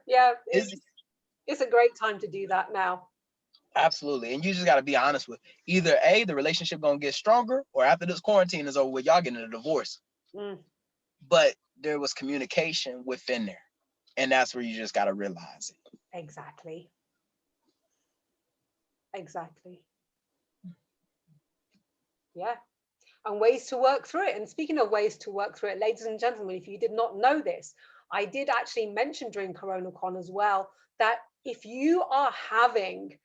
yeah, it's a great time to do that now.
Absolutely. And you just got to be honest with either A, the relationship going to get stronger, or after this quarantine is over with, y'all getting a divorce. But there was communication within there. And that's where you just got to realize it.
Exactly. Exactly. Yeah. And ways to work through it. And speaking of ways to work through it, ladies and gentlemen, if you did not know this, I did actually mention during CoronaCon as well that if you are having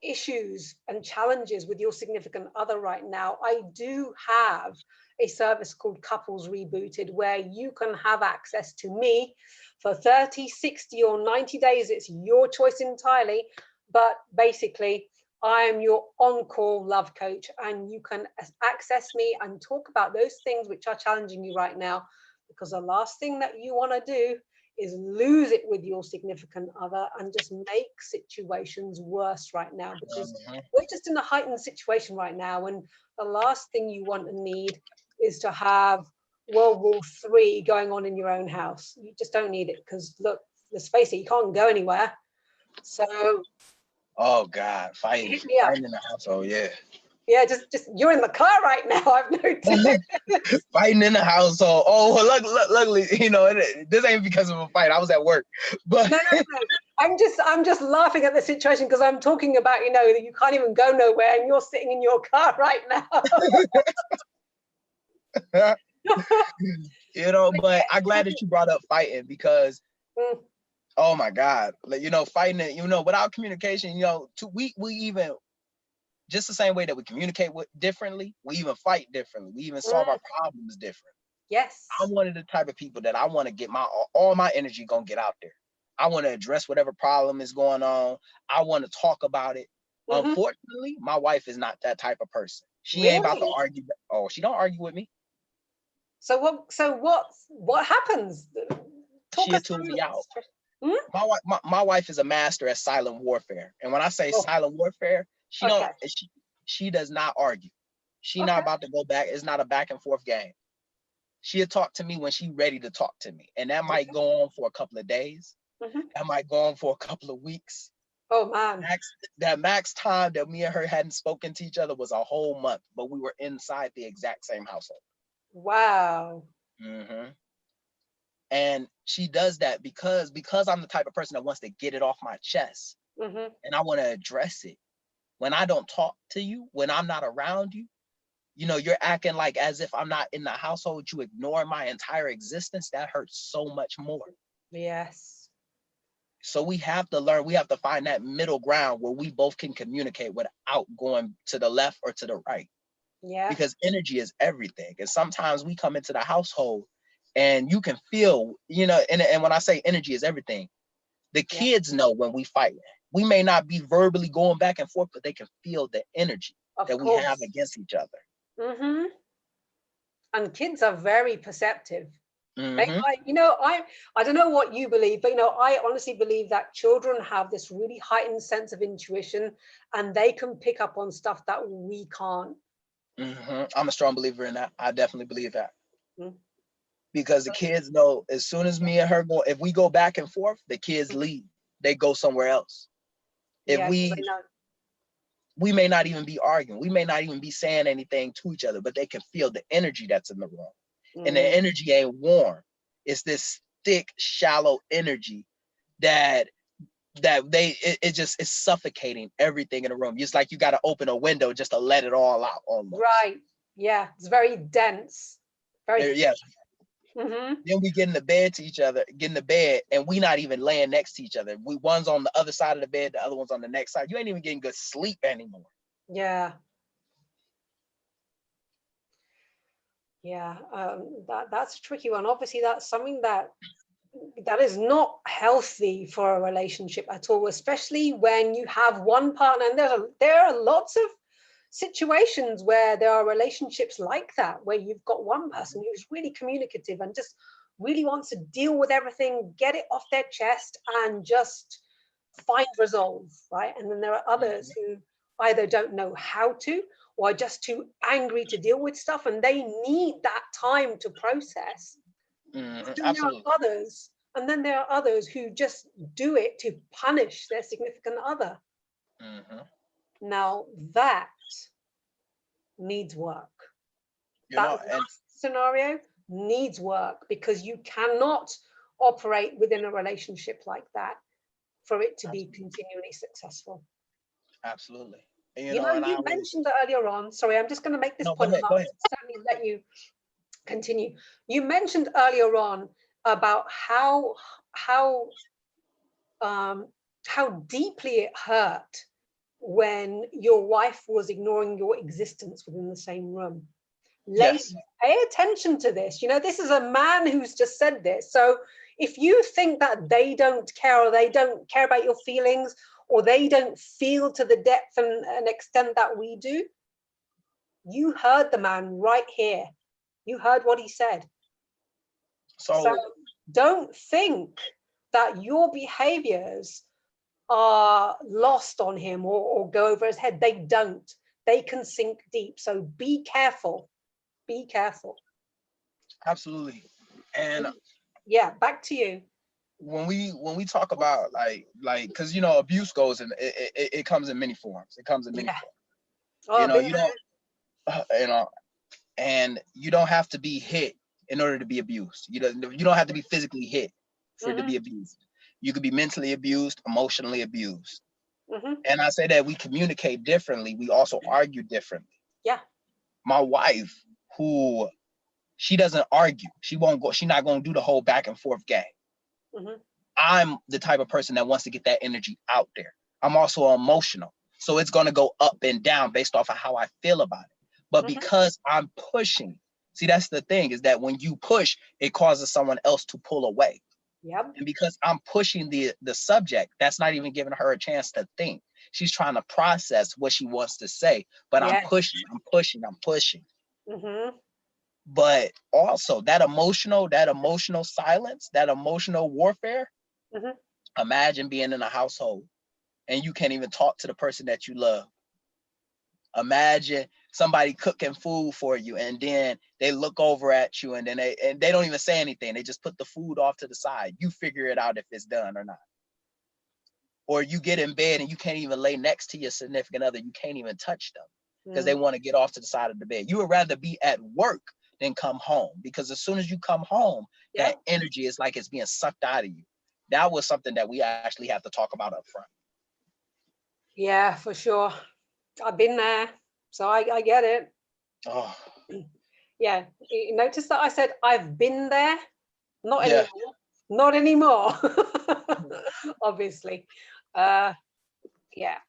issues and challenges with your significant other right now, I do have a service called Couples Rebooted, where you can have access to me for 30, 60, or 90 days. It's your choice entirely. But basically, I am your on-call love coach, and you can access me and talk about those things which are challenging you right now. Because the last thing that you want to do is lose it with your significant other and just make situations worse right now, because we're just in a heightened situation right now. And the last thing you want and need is to have World War III going on in your own house. You just don't need it, because look, let's face it, you can't go anywhere. So
oh God, fighting
hit me up.
in the household, yeah.
Yeah, just you're in the car right now, I've noticed.
Fighting in the household. Oh, well, luckily, this ain't because of a fight. I was at work, but
No. I'm just laughing at the situation, because I'm talking about, that you can't even go nowhere and you're sitting in your car right now.
But I'm glad that you brought up fighting, because oh my God, fighting it, without communication, we even, just the same way that we communicate differently, we even fight differently. We even solve our problems different.
Yes.
I'm one of the type of people that I want to get all my energy gonna get out there. I want to address whatever problem is going on. I want to talk about it. Unfortunately, my wife is not that type of person. She ain't about to argue. Oh, she don't argue with me.
So what happens?
She'll tune me out. My wife is a master at silent warfare. And when I say silent warfare, she does not argue. She not about to go back. It's not a back and forth game. She'll talk to me when she's ready to talk to me. And that might go on for a couple of days. That might go on for a couple of weeks.
Oh man.
That max time that me and her hadn't spoken to each other was a whole month, but we were inside the exact same household.
Wow.
And she does that because I'm the type of person that wants to get it off my chest. And I want to address it. When I don't talk to you, when I'm not around you, you're acting like as if I'm not in the household. You ignore my entire existence. That hurts so much more.
Yes.
So we have to learn, we have to find that middle ground where we both can communicate without going to the left or to the right.
Yeah.
Because energy is everything. And sometimes we come into the household and you can feel, and when I say energy is everything, the kids know when we fight. We may not be verbally going back and forth, but they can feel the energy that we have against each other.
And kids are very perceptive. I don't know what you believe, but I honestly believe that children have this really heightened sense of intuition, and they can pick up on stuff that we can't.
I'm a strong believer in that. I definitely believe that. Because the kids know, as soon as me and her go, if we go back and forth, the kids leave. They go somewhere else. If we may not even be arguing, we may not even be saying anything to each other, but they can feel the energy that's in the room. And the energy ain't warm. It's this thick, shallow energy that it's suffocating everything in the room. It's like you got to open a window just to let it all out almost.
Right. Yeah. It's very dense. Very.
Yes. Then we get in the bed and we not even laying next to each other. One's on the other side of the bed, the other one's on the next side. You ain't even getting good sleep anymore.
Yeah. Yeah. That's a tricky one. Obviously, that's something that is not healthy for a relationship at all, especially when you have one partner. And there are lots of situations where there are relationships like that, where you've got one person who's really communicative and just really wants to deal with everything, get it off their chest, and just find resolve, right? And then there are others who either don't know how to, or are just too angry to deal with stuff, and they need that time to process.
Absolutely.
There are others who just do it to punish their significant other. Now that needs work. That scenario needs work, because you cannot operate within a relationship like that for it to be continually successful.
Absolutely.
You mentioned earlier on, sorry, I'm just going to make this point.
Go ahead.
Certainly let you continue. You mentioned earlier on about how deeply it hurt when your wife was ignoring your existence within the same room. Ladies,
Yes.
pay attention to this. This is a man who's just said this. So if you think that they don't care, or they don't care about your feelings, or they don't feel to the depth and extent that we do, you heard the man right here. You heard what he said. So
So
don't think that your behaviors are lost on him, or go over his head. They don't. They can sink deep. So be careful. Be careful.
absolutely. And
Yeah, back to you.
when we talk about like because abuse goes in it comes in many forms. It comes in many
Yeah.
forms.
Oh, I've been
You
there.
don't and you don't have to be hit in order to be abused. You don't have to be physically hit for it to
Mm-hmm,
be abused. You could be mentally abused, emotionally abused.
mm-hmm.
And I say that we communicate differently. We also argue differently.
Yeah.
My wife, who she doesn't argue. She won't go. She's not going to do the whole back and forth game.
Mm-hmm,
I'm the type of person that wants to get that energy out there. I'm also emotional. So it's going to go up and down based off of how I feel about it. But
mm-hmm.
because I'm pushing, see, that's the thing, is that when you push, it causes someone else to pull away.
Yep.
And because I'm pushing the subject, that's not even giving her a chance to think. She's trying to process what she wants to say, but I'm
Yes.
pushing, I'm pushing, I'm pushing.
Mm-hmm,
But also that emotional silence, that emotional warfare.
mm-hmm.
Imagine being in a household and you can't even talk to the person that you love. Imagine somebody cooking food for you and then they look over at you and then they don't even say anything. They just put the food off to the side. You figure it out if it's done or not. Or you get in bed and you can't even lay next to your significant other. You can't even touch them because they
Mm.
want to get off to the side of the bed. You would rather be at work than come home, because as soon as you come home, that
Yep.
energy is like it's being sucked out of you. That was something that we actually have to talk about up front.
Yeah, for sure. I've been there, so I get it.
Oh,
Yeah. Notice that I said I've been there. Not
yeah,
anymore. Not anymore. Obviously. Uh, yeah.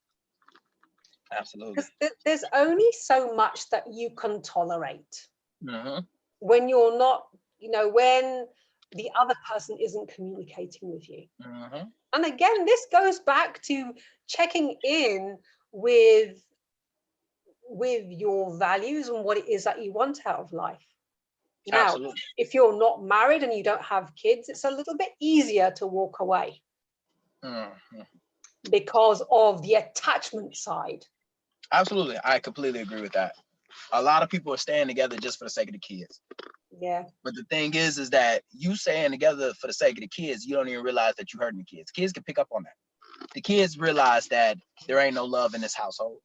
absolutely.
Because there's only so much that you can tolerate
Mm-hmm.
when you're not, when the other person isn't communicating with you.
Mm-hmm.
And again, this goes back to checking in with your values and what it is that you want out of life. Now,
Absolutely.
if you're not married and you don't have kids, it's a little bit easier to walk away
Mm-hmm.
because of the attachment side.
Absolutely. I completely agree with that. A lot of people are staying together just for the sake of the kids.
Yeah.
But the thing is that you staying together for the sake of the kids, you don't even realize that you're hurting the kids. Kids can pick up on that. The kids realize that there ain't no love in this household.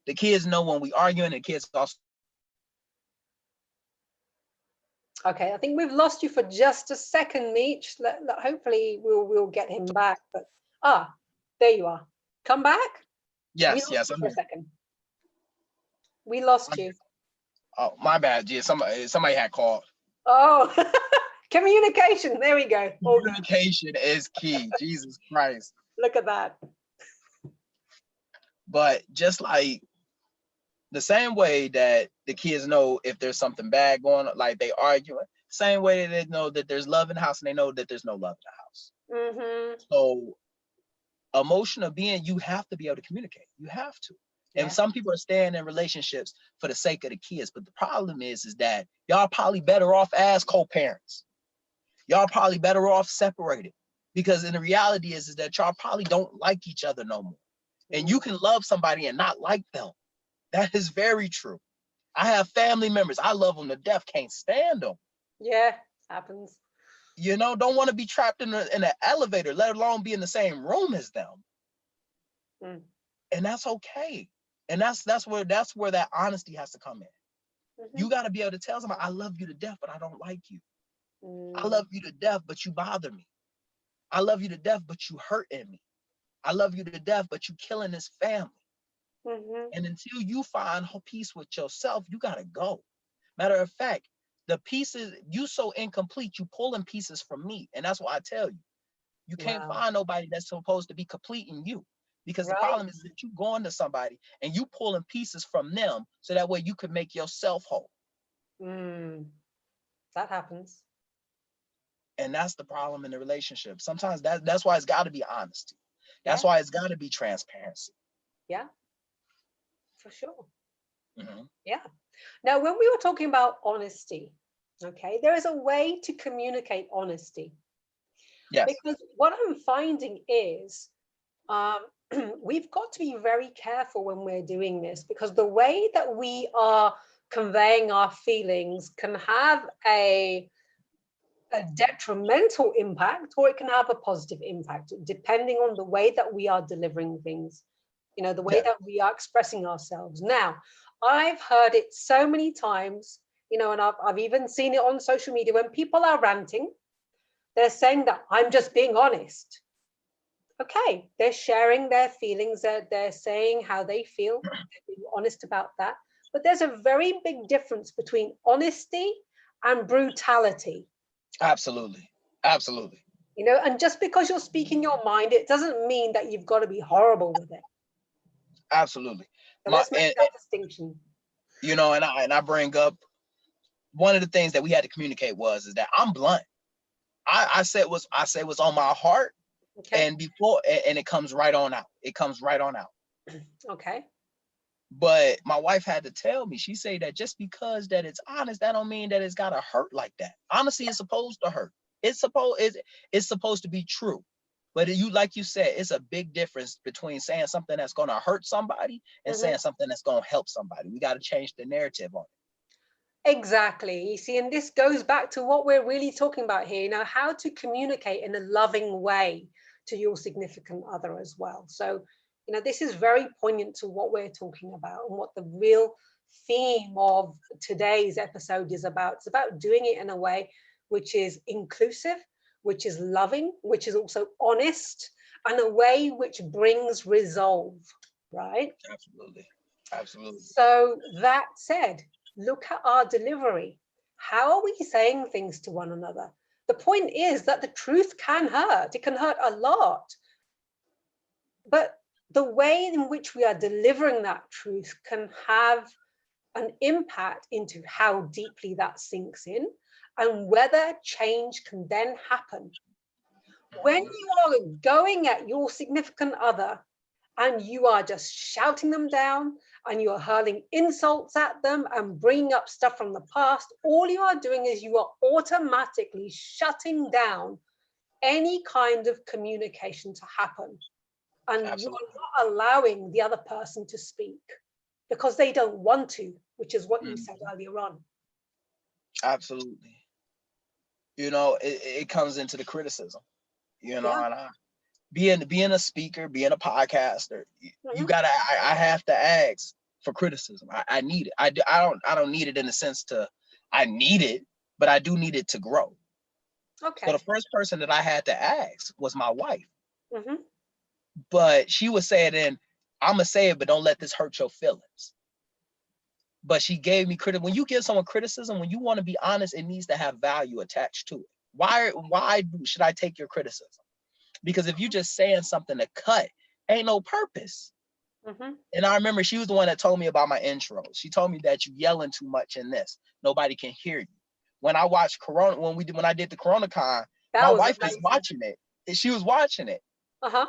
The kids know when we arguing, and the kids also.
Okay, I think we've lost you for just a second, Meech. Hopefully we'll get him back. But there you are. Come back. We
Yes,
lost
yes,
you
I'm
for a
here.
second. We lost you.
Oh, my bad. Yeah, somebody had called.
Oh, communication. There we go. All good.
Communication is key. Jesus Christ.
Look at that.
But just like the same way that the kids know if there's something bad going on, like they arguing, same way they know that there's love in the house and they know that there's no love in the house.
Mm-hmm.
So emotional being, you have to be able to communicate. You have to. And
Yeah.
some people are staying in relationships for the sake of the kids. But the problem is that y'all probably better off as co-parents. Y'all probably better off separated. Because in the reality is that y'all probably don't like each other no more. And you can love somebody and not like them. That is very true. I have family members. I love them to death. Can't stand them.
Yeah, happens.
Don't want to be trapped in an elevator, let alone be in the same room as them.
Mm.
And that's okay. And that's where that honesty has to come in.
Mm-hmm.
You got to be able to tell somebody, I love you to death, but I don't like you. I
Mm.
love you to death, but you bother me. I love you to death, but you hurting me. I love you to death, but you killing this family.
Mm-hmm.
And until you find peace with yourself, you got to go. Matter of fact, the pieces, you so incomplete, you pulling pieces from me. And that's why I tell you, you can't
Wow.
find nobody that's supposed to be complete in you. Because the
Right.
problem is that you going to somebody and you pulling pieces from them so that way you can make yourself whole.
That happens.
And that's the problem in the relationship. Sometimes that's why it's got to be honesty. That's
Yeah,
why it's got to be transparency.
yeah, for sure.
Mm-hmm.
Yeah. Now, when we were talking about honesty, okay, there is a way to communicate honesty,
Yes,
because what I'm finding is um, we've got to be very careful when we're doing this, because the way that we are conveying our feelings can have a detrimental impact, or it can have a positive impact, depending on the way that we are delivering things, the way
yes,
that we are expressing ourselves. Now, I've heard it so many times, and I've even seen it on social media when people are ranting, they're saying that I'm just being honest. Okay, they're sharing their feelings, they're saying how they feel, they're being honest about that. But there's a very big difference between honesty and brutality.
absolutely, absolutely,
And just because you're speaking your mind, it doesn't mean that you've got to be horrible with it.
absolutely.
So
My
let's make that distinction.
and I bring up one of the things that we had to communicate is that I'm blunt. I said what's on my heart,
Okay.
and it comes right on out. It comes right on out.
Okay.
But my wife had to tell me. She said that just because that it's honest, that don't mean that it's gotta hurt like that. Honesty is supposed to hurt. It's supposed to be true. But like you said, it's a big difference between saying something that's gonna hurt somebody and
Hmm.
saying something that's gonna help somebody. We got to change the narrative on
Exactly. You see, and this goes back to what we're really talking about here, how to communicate in a loving way to your significant other as well. So, this is very poignant to what we're talking about and what the real theme of today's episode is about. It's about doing it in a way which is inclusive, which is loving, which is also honest, and a way which brings resolve, right?
it. Absolutely. Absolutely.
So that said, look at our delivery. How are we saying things to one another? The point is that the truth can hurt. It can hurt a lot. But the way in which we are delivering that truth can have an impact into how deeply that sinks in and whether change can then happen. When you are going at your significant other and you are just shouting them down and you are hurling insults at them and bringing up stuff from the past, all you are doing is you are automatically shutting down any kind of communication to happen. And you
Absolutely.
are not allowing the other person to speak because they don't want to, which is what you
Mhm.
said earlier on.
Absolutely. It comes into the criticism.
Yeah.
And being a speaker, being a podcaster, you
Mhm.
gotta. I have to ask for criticism. I need it. I don't need it in the sense to. I need it, but I do need it to grow. So the
Okay.
first person that I had to ask was my wife,
Hmm.
but she would say it in. I'm gonna say it, but don't let this hurt your feelings. But she gave me credit. When you give someone criticism, when you want to be honest, it needs to have value attached to it. Why should I take your criticism? Because if you just saying something to cut, ain't no purpose.
Hmm.
And I remember she was the one that told me about my intro. She told me that you yelling too much in this. Nobody can hear you. When I watched Corona, when I did the CoronaCon,
That
my
was
wife was
amazing.
watching it. And she was watching it.
Uh-huh.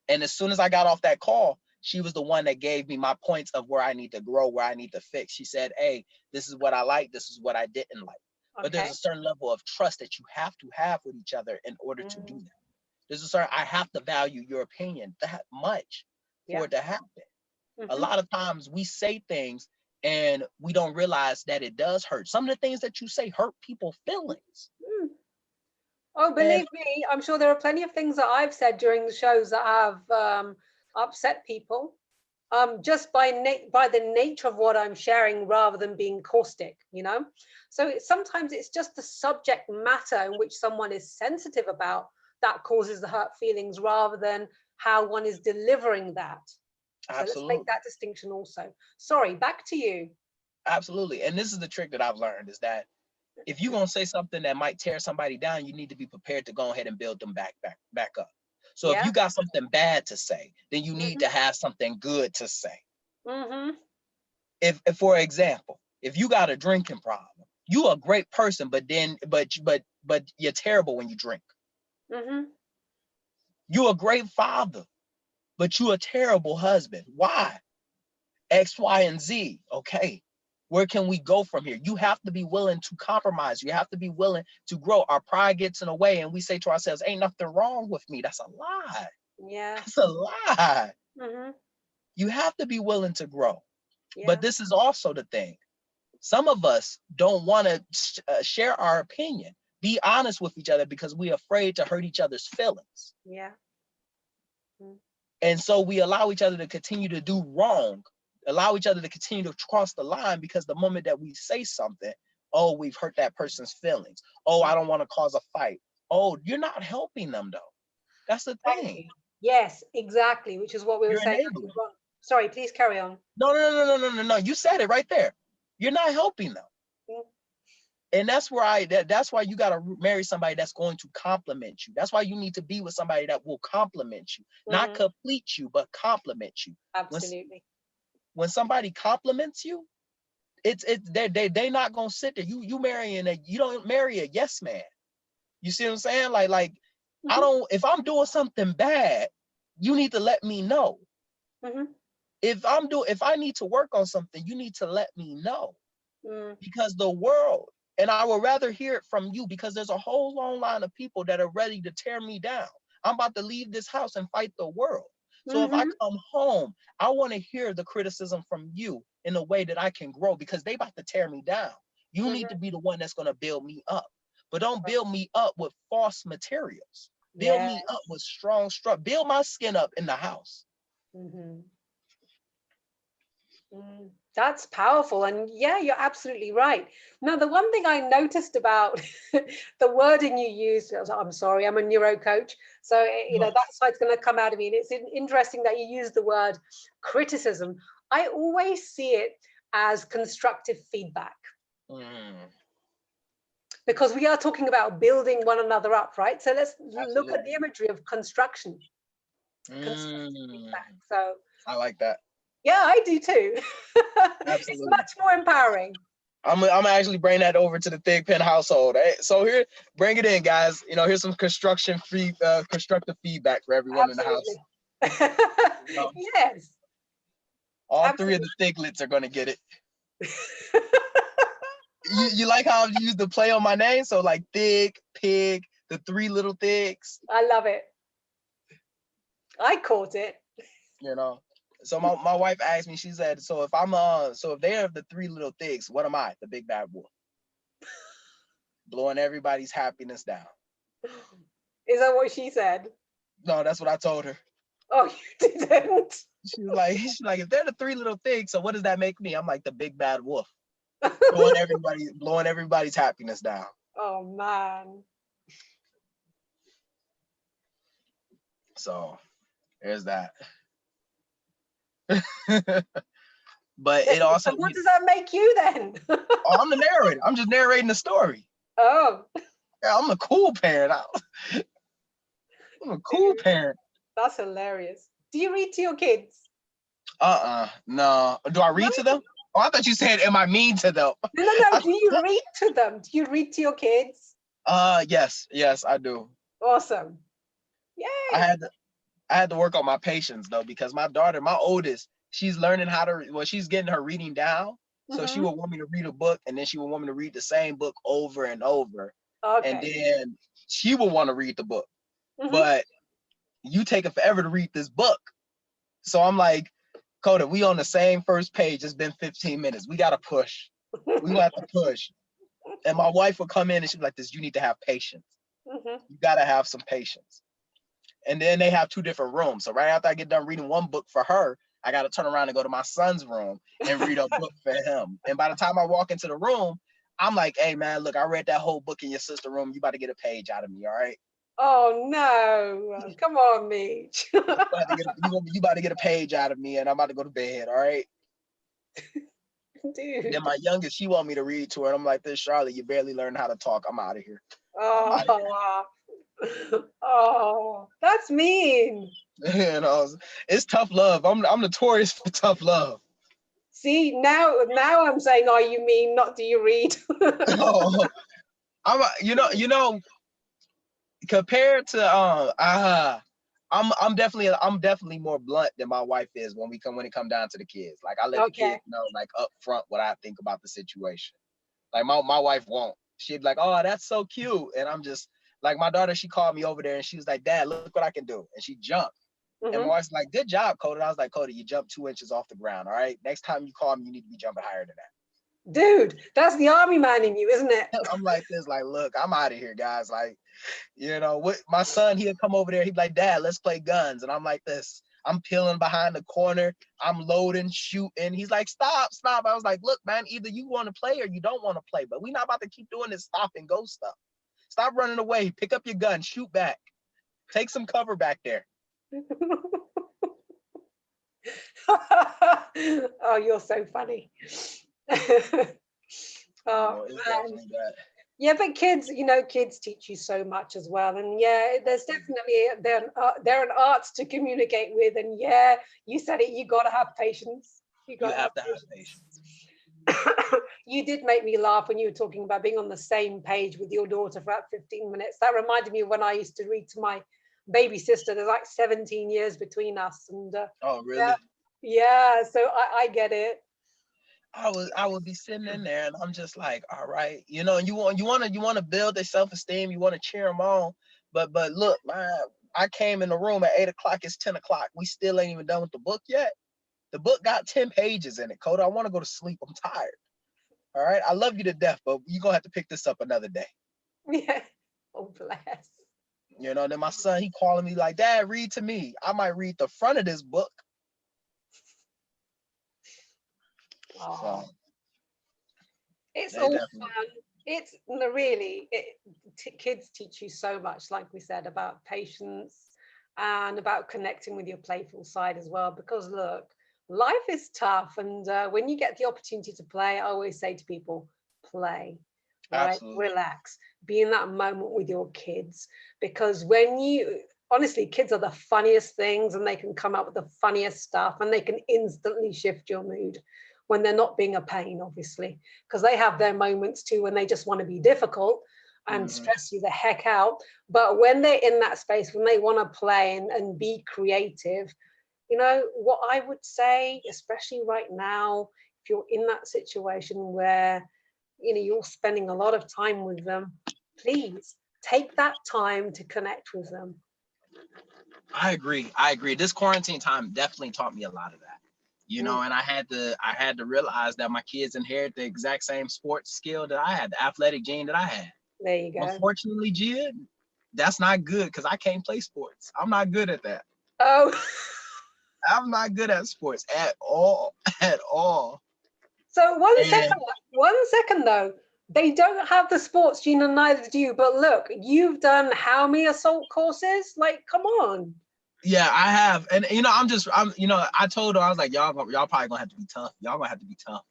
And as soon as I got off that call, she was the one that gave me my points of where I need to grow, where I need to fix. She said, hey, this is what I like. This is what I didn't like. But there's
Okay.
a certain level of trust that you have to have with each other in order to do
Mm,
that. There's a certain, I have to value your opinion that much for
yeah.
it to happen. A
Hmm.
lot of times we say things and we don't realize that it does hurt. Some of the things that you say hurt people's feelings.
Oh,
And
believe me, I'm sure there are plenty of things that I've said during the shows that have upset people, just by the nature of what I'm sharing, rather than being caustic. So sometimes it's just the subject matter in which someone is sensitive about that causes the hurt feelings, rather than how one is delivering that. So let's make
absolutely,
that distinction also. Sorry, back to you.
absolutely. And this is the trick that I've learned is that if you're gonna say something that might tear somebody down, you need to be prepared to go ahead and build them back up. So if
Yeah.
you got something bad to say, then you need
Hmm.
to have something good to say.
Hmm.
If for example, if you got a drinking problem You a great person, but you're terrible when you drink.
Mm-hmm.
You a great father, but you a terrible husband. Why? X, Y, and Z. Okay. Where can we go from here? You have to be willing to compromise. You have to be willing to grow. Our pride gets in the way and we say to ourselves, ain't nothing wrong with me. That's a lie.
Yeah.
That's a lie.
Mm-hmm.
You have to be willing to grow.
Yeah.
But this is also the thing. Some of us don't want to share our opinion, be honest with each other because we're afraid to hurt each other's feelings.
Yeah. Mm.
And so we allow each other to continue to do wrong, allow each other to continue to cross the line because the moment that we say something, oh, we've hurt that person's feelings. Oh, I don't want to cause a fight. Oh, you're not helping them though. That's the
Thank
thing.
you. Yes, exactly, which is what we were
You're
saying.
enabling.
Sorry, please carry on.
No. You said it right there. You're not helping them.
Mm.
And that's where that's why you got to marry somebody that's going to compliment you. That's why you need to be with somebody that will compliment you, not complete you, but compliment you.
Absolutely.
When somebody compliments you, they not gonna sit there. You don't marry a yes man. You see what I'm saying? Like I don't, if I'm doing something bad, you need to let me know. If I need to work on something, you need to let me know. Because the world, and I would rather hear it from you because there's a whole long line of people that are ready to tear me down. I'm about to leave this house and fight the world. So if I come home, I want to hear the criticism from you in a way that I can grow because they about to tear me down. You need to be the one that's going to build me up. But don't build me up with false materials. Build me up with strong structure. Build my skin up in the house.
That's powerful. And yeah, you're absolutely right. Now, the one thing I noticed about the wording you used, I'm sorry, I'm a neuro coach. So, you know, that side's going to come out of me. And it's interesting that you use the word criticism. I always see it as constructive feedback. Because we are talking about building one another up, right? So let's look at the imagery of construction. Constructive feedback. So
I like that.
Yeah, I do too. It's much more empowering.
I'm actually bring that over to the Thick Pen household. So here, bring it in, guys. You know, here's some constructive feedback for everyone in the house.
Yes.
All three of the Thiglets are going to get it. You like how I've used the play on my name? So like Thick, Pig, the three little Thigs.
I love it. I caught it.
You know. So my wife asked me, she said, so if they're the three little Thigs, what am I? The big bad wolf. Blowing everybody's happiness down.
Is that what she said?
No, that's what I told her.
Oh, you didn't?
She's like, if they're the three little Thigs, so what does that make me? I'm like the big bad wolf. blowing everybody's happiness down.
Oh man.
So there's that. But it also,
what does that make you then?
Oh, I'm the narrator. I'm just narrating the story.
Oh.
Yeah, I'm a cool parent. I'm a cool parent.
That's hilarious. Do you read to your kids?
No. Do I read to them? Oh, I thought you said, am I mean to them?
No. Do you read to them? Do you read to your kids?
Yes, I do.
Awesome. Yay.
I had to work on my patience though, because my daughter, my oldest, she's learning how to, she's getting her reading down. So she would want me to read a book, and then she would want me to read the same book over and over. Okay. And then she would want to read the book. But you take it forever to read this book. So I'm like, Coda, we on the same first page. It's been 15 minutes. We got to push. We have to push. And my wife would come in and she'd be like, you need to have patience. You got to have some patience. And then they have two different rooms. So right after I get done reading one book for her, I got to turn around and go to my son's room and read a book for him. And by the time I walk into the room, I'm like, hey, man, look, I read that whole book in your sister's room. You about to get a page out of me, all right?
Oh, no. Come on, Mitch.
You about to get a page out of me, and I'm about to go to bed, all right?
Dude.
Then my youngest, she want me to read to her, and I'm like, this, Charlotte, you barely learned how to talk. I'm out of here.
Oh, that's mean.
You know, it's tough love. I'm notorious for tough love.
See, now I'm saying, are you mean, not do you read?
Oh, compared to I'm definitely more blunt than my wife is when it come down to the kids. Like I let the
Okay.
kids know like up front what I think about the situation. Like my wife won't. She'd be like, oh, that's so cute. And I'm just like, my daughter, she called me over there and she was like, Dad, look what I can do. And she jumped. And my
Hmm.
wife's like, good job, Coda. And I was like, Coda, you jumped 2 inches off the ground. All right. Next time you call me, you need to be jumping higher than
Dude, that's the army man in you, isn't it?
that. I'm like this, like, look, I'm out of here, guys. Like, what my son, he'll come over there, he'd be like, Dad, let's play guns. And I'm like this. I'm peeling behind the corner. I'm loading, shooting. He's like, stop, stop. I was like, look, man, either you want to play or you don't want to play. But we're not about to keep doing this stop and go stuff. Stop running away. Pick up your gun. Shoot back. Take some cover back there.
Oh, you're so funny. Oh
It's
man.
definitely that.
Yeah, but kids teach you so much as well. And yeah, there's definitely they're an art to communicate with. And yeah, you said it, you gotta have patience. You
You
gotta have
have to have
patience.
patience.
You did make me laugh when you were talking about being on the same page with your daughter for about 15 minutes. That reminded me of when I used to read to my baby sister. There's like 17 years between us. And
Oh,
yeah,
really?
yeah, so I get it.
I would be sitting in there and I'm just like, all right, and you want to build their self-esteem, you want to cheer them on, but look, man, I came in the room at 8 o'clock. It's 10 o'clock. We still ain't even done with the book yet. The book got 10 pages in it, Coda. I want to go to sleep. I'm tired. All right, I love you to death, but you're gonna have to pick this up another day.
Yeah. Oh, bless.
Then my son, he calling me like, Dad, read to me. I might read the front of this book.
Oh,
So
it's
they
all
definitely.
fun. It's really, kids teach you so much, like we said, about patience and about connecting with your playful side as well. Because look, life is tough. And when you get the opportunity to play, I always say to people, play, right?
Absolutely.
Relax, be in that moment with your kids. Because honestly, kids are the funniest things and they can come up with the funniest stuff and they can instantly shift your mood when they're not being a pain, obviously, because they have their moments too when they just want to be difficult and
Hmm.
stress you the heck out. But when they're in that space, when they want to play and be creative, what I would say, especially right now, if you're in that situation where you're spending a lot of time with them, please take that time to connect with them.
I agree. I agree. This quarantine time definitely taught me a lot of that.
Mm,
And I had to realize that my kids inherit the exact same sports skill that I had, the athletic gene that I had.
there you go.
Unfortunately, Gia, that's not good because I can't play sports. I'm not good at that.
Oh.
I'm not good at sports at all, at all.
So
And
1 second though. They don't have the sports gene and neither do you. But look, you've done how many assault courses? Like, come on.
yeah, I have, and I told her, I was like, y'all probably gonna have to be tough. Y'all gonna have to be tough.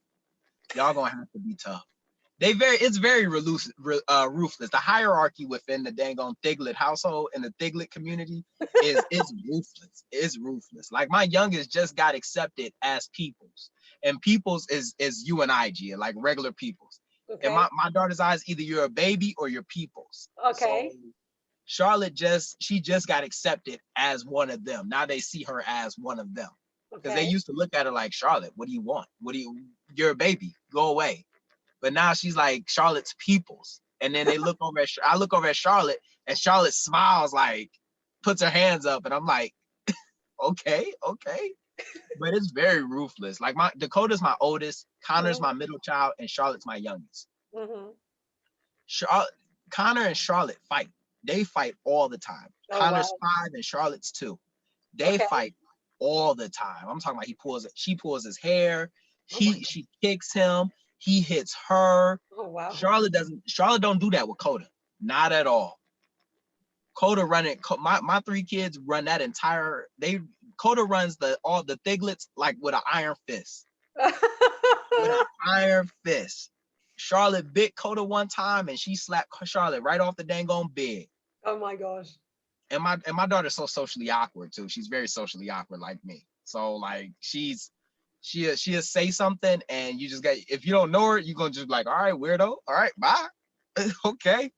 Y'all gonna have to be tough. It's very ruthless. The hierarchy within the dang on Thiglet household and the Thiglet community is ruthless. It's ruthless. Like my youngest just got accepted as Peoples, and Peoples is you and I, Gia, like regular Peoples. In
Okay.
my daughter's eyes, either you're a baby or you're Peoples. So
Okay.
Charlotte she just got accepted as one of them. Now they see her as one of them because they
Okay.
used to look at her like, Charlotte, what do you want? You're a baby. Go away. But now she's like Charlotte's Peoples. And then I look over at Charlotte and Charlotte smiles, like puts her hands up. And I'm like, okay, okay. But it's very ruthless. Like Dakota's my oldest, Connor's
Mm-hmm.
my middle child, and Charlotte's my youngest.
Mm-hmm.
Charlotte, Connor and Charlotte fight. They fight all the time.
Oh
Connor's
wow.
5 and Charlotte's 2. They
Okay.
fight all the time. I'm talking about she pulls his hair,
Oh my
she kicks him, he hits her.
God. Oh wow.
Charlotte don't do that with Coda. Not at all. Coda my 3 kids run that entire Coda runs all the Thiglets like with an iron fist. With an iron fist. Charlotte bit Coda one time and she slapped Charlotte right off the dang on bed.
Oh my gosh.
And my daughter's so socially awkward too. She's very socially awkward like me. So like she'll say something, and you just got, if you don't know her, you're gonna just be like, all right, weirdo, all right, bye. Okay.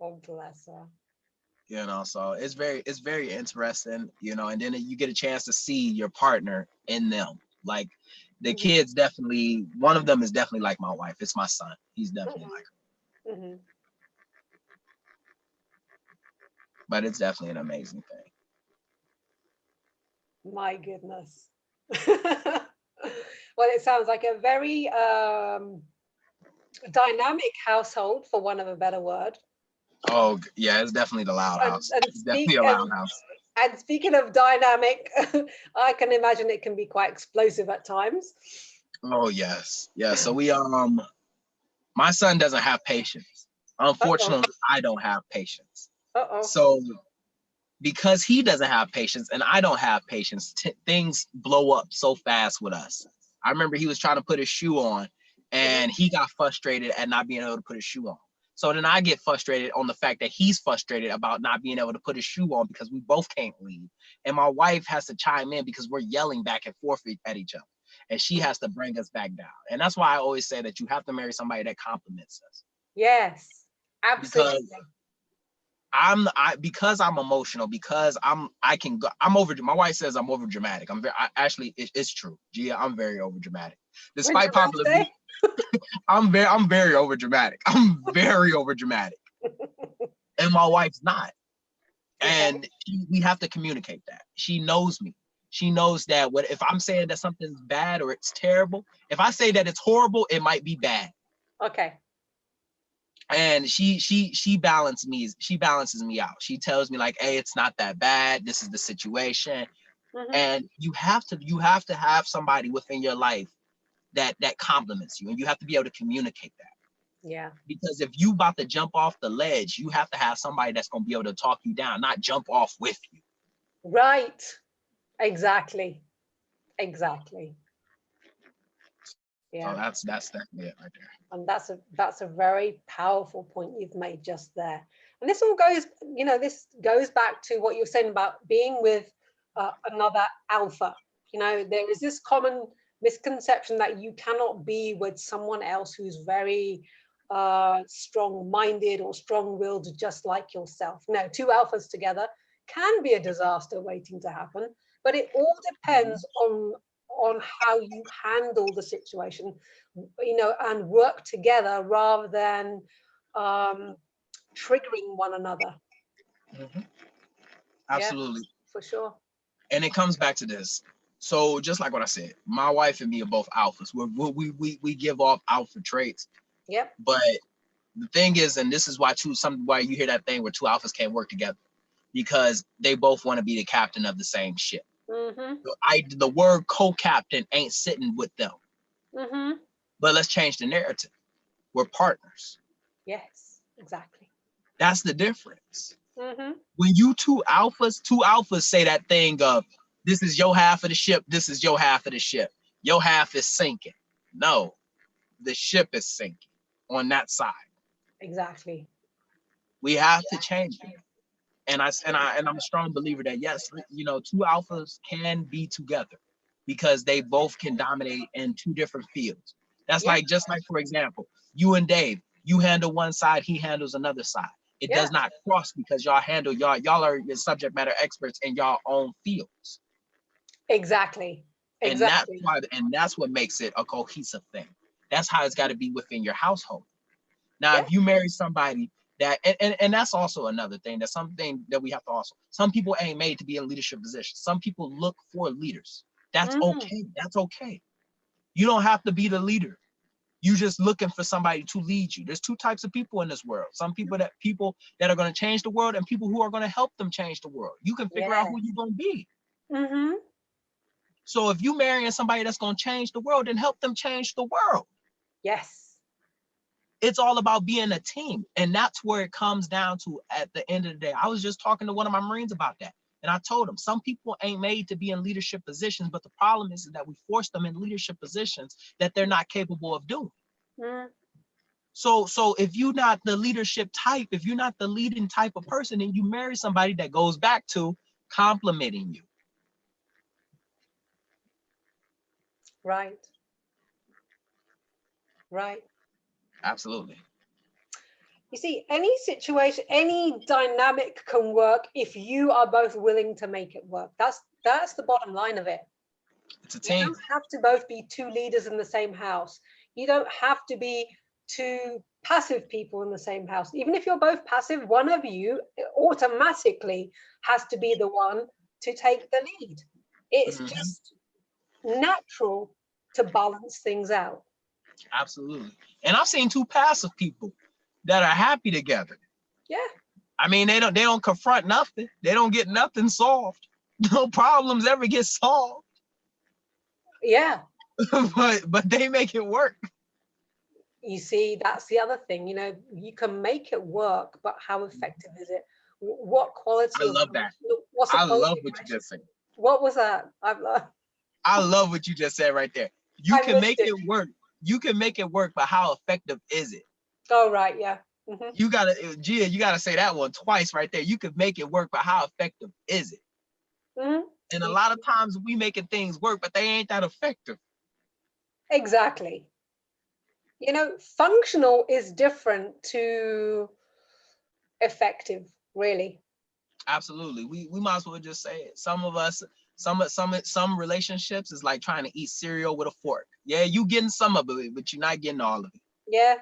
Oh, bless her.
So it's very interesting, and then you get a chance to see your partner in them. Like the
Mhm,
kids, definitely one of them is definitely like my wife. It's my son. He's definitely like her.
mhm.
But it's definitely an amazing thing.
My goodness. Well, it sounds like a very dynamic household, for want of a better word.
Oh yeah, it's definitely the loud
And
house.
and
It's definitely
speak
a loud
and
house.
and speaking of dynamic, I can imagine it can be quite explosive at times.
Oh yes, yeah. So my son doesn't have patience.
Uh-oh.
Unfortunately, I don't have patience.
Uh-oh.
So because he doesn't have patience and I don't have patience, things blow up so fast with us. I remember he was trying to put his shoe on,
Mhm.
and he got frustrated at not being able to put his shoe on. So then I get frustrated on the fact that he's frustrated about not being able to put his shoe on because we both can't leave. And my wife has to chime in because we're yelling back and forth at each other. And she has to bring us back down. And that's why I always say that you have to marry somebody that compliments us.
Yes,
Because
absolutely.
because I'm emotional, because I can go, I'm over. My wife says I'm over dramatic. Actually, it's true. Gia, I'm very over dramatic.
When's
Despite
your
popular
birthday?
belief, I'm very over dramatic. I'm very over dramatic, and my wife's not.
Okay.
And we have to communicate that. She knows me. She knows that what if I'm saying that something's bad or it's terrible. If I say that it's horrible, it might be bad.
Okay.
And she balances me out. She tells me like, hey, it's not that bad, this is the situation.
Hmm.
And you have to have somebody within your life that compliments you, and you have to be able to communicate that.
Yeah.
Because if you about to jump off the ledge, you have to have somebody that's going to be able to talk you down, not jump off with you.
Right. Exactly. Exactly.
So
Yeah.
that's definitely it right there.
And that's a very powerful point you've made just there. And this all goes, this goes back to what you're saying about being with another alpha. There is this common misconception that you cannot be with someone else who's very strong-minded or strong-willed, just like yourself. No, two alphas together can be a disaster waiting to happen, but it all depends on how you handle the situation, and work together rather than um, triggering one another.
Mhm.
Yeah,
Absolutely.
for sure.
And it comes back to this. So just like what I said, my wife and me are both alphas. We give off alpha traits,
Yep.
but the thing is, and this is why why you hear that thing where two alphas can't work together, because they both want to be the captain of the same ship.
Mm-hmm.
So the word co-captain ain't sitting with them.
Mm-hmm.
But let's change the narrative. We're partners.
Yes, exactly.
That's the difference.
Mm-hmm.
When two alphas say that thing of, this is your half of the ship, this is your half of the ship. Your half is sinking. No, the ship is sinking on that side.
Exactly.
We have to change it. And I'm a strong believer that yes, two alphas can be together because they both can dominate in two different fields. That's
Yeah.
like, just like, for example, you and Dave, you handle one side, he handles another side. It
Yeah.
does not cross because y'all are your subject matter experts in y'all own fields.
Exactly.
And that's
Exactly.
why, and that's what makes it a cohesive thing. That's how it's got to be within your household. Now,
Yeah.
if you marry somebody that, and that's also another thing, that's something that we have to also, some people ain't made to be in leadership positions. Some people look for leaders. That's
Mm.
okay. That's okay. You don't have to be the leader. You just looking for somebody to lead you. There's two types of people in this world. Some people that are going to change the world, and people who are going to help them change the world. You can figure out
Yeah.
who you're going to be.
Mm-hmm.
So if you marrying somebody that's going to change the world, then help them change the world.
Yes.
It's all about being a team. And that's where it comes down to at the end of the day. I was just talking to one of my Marines about that. And I told him, some people ain't made to be in leadership positions, but the problem is that we force them in leadership positions that they're not capable of doing.
Mm.
So if you're not the leadership type, if you're not the leading type of person, then you marry somebody that goes back to complimenting you.
Right. Right.
Absolutely.
You see, any situation, any dynamic can work if you are both willing to make it work. That's the bottom line of it.
It's a
You
team.
don't have to both be two leaders in the same house. You don't have to be two passive people in the same house. Even if you're both passive, one of you automatically has to be the one to take the lead. It's
Hmm.
just natural to balance things out.
Absolutely. And I've seen two passive people that are happy together.
Yeah,
I mean, they don't confront nothing. They don't get nothing solved. No problems ever get solved.
yeah.
but they make it work.
You see, that's the other thing. You can make it work, but how effective is it? What
I
quality of
love that.
what's the
I
quality
love
of
what you just said.
what was that?
I love what you just said right there. You
I
can
missed
make
it.
it work. You can make it work, but how effective is it?
Oh, right, yeah.
You gotta, Gia, you gotta say that one twice right there. You can make it work, but how effective is it?
Hmm.
And a lot of times we making things work, but they ain't that effective.
Exactly. Functional is different to effective, really.
Absolutely. We might as well just say it. Some of us, some relationships is like trying to eat cereal with a fork. Yeah, you getting some of it, but you're not getting all of it.
Yeah,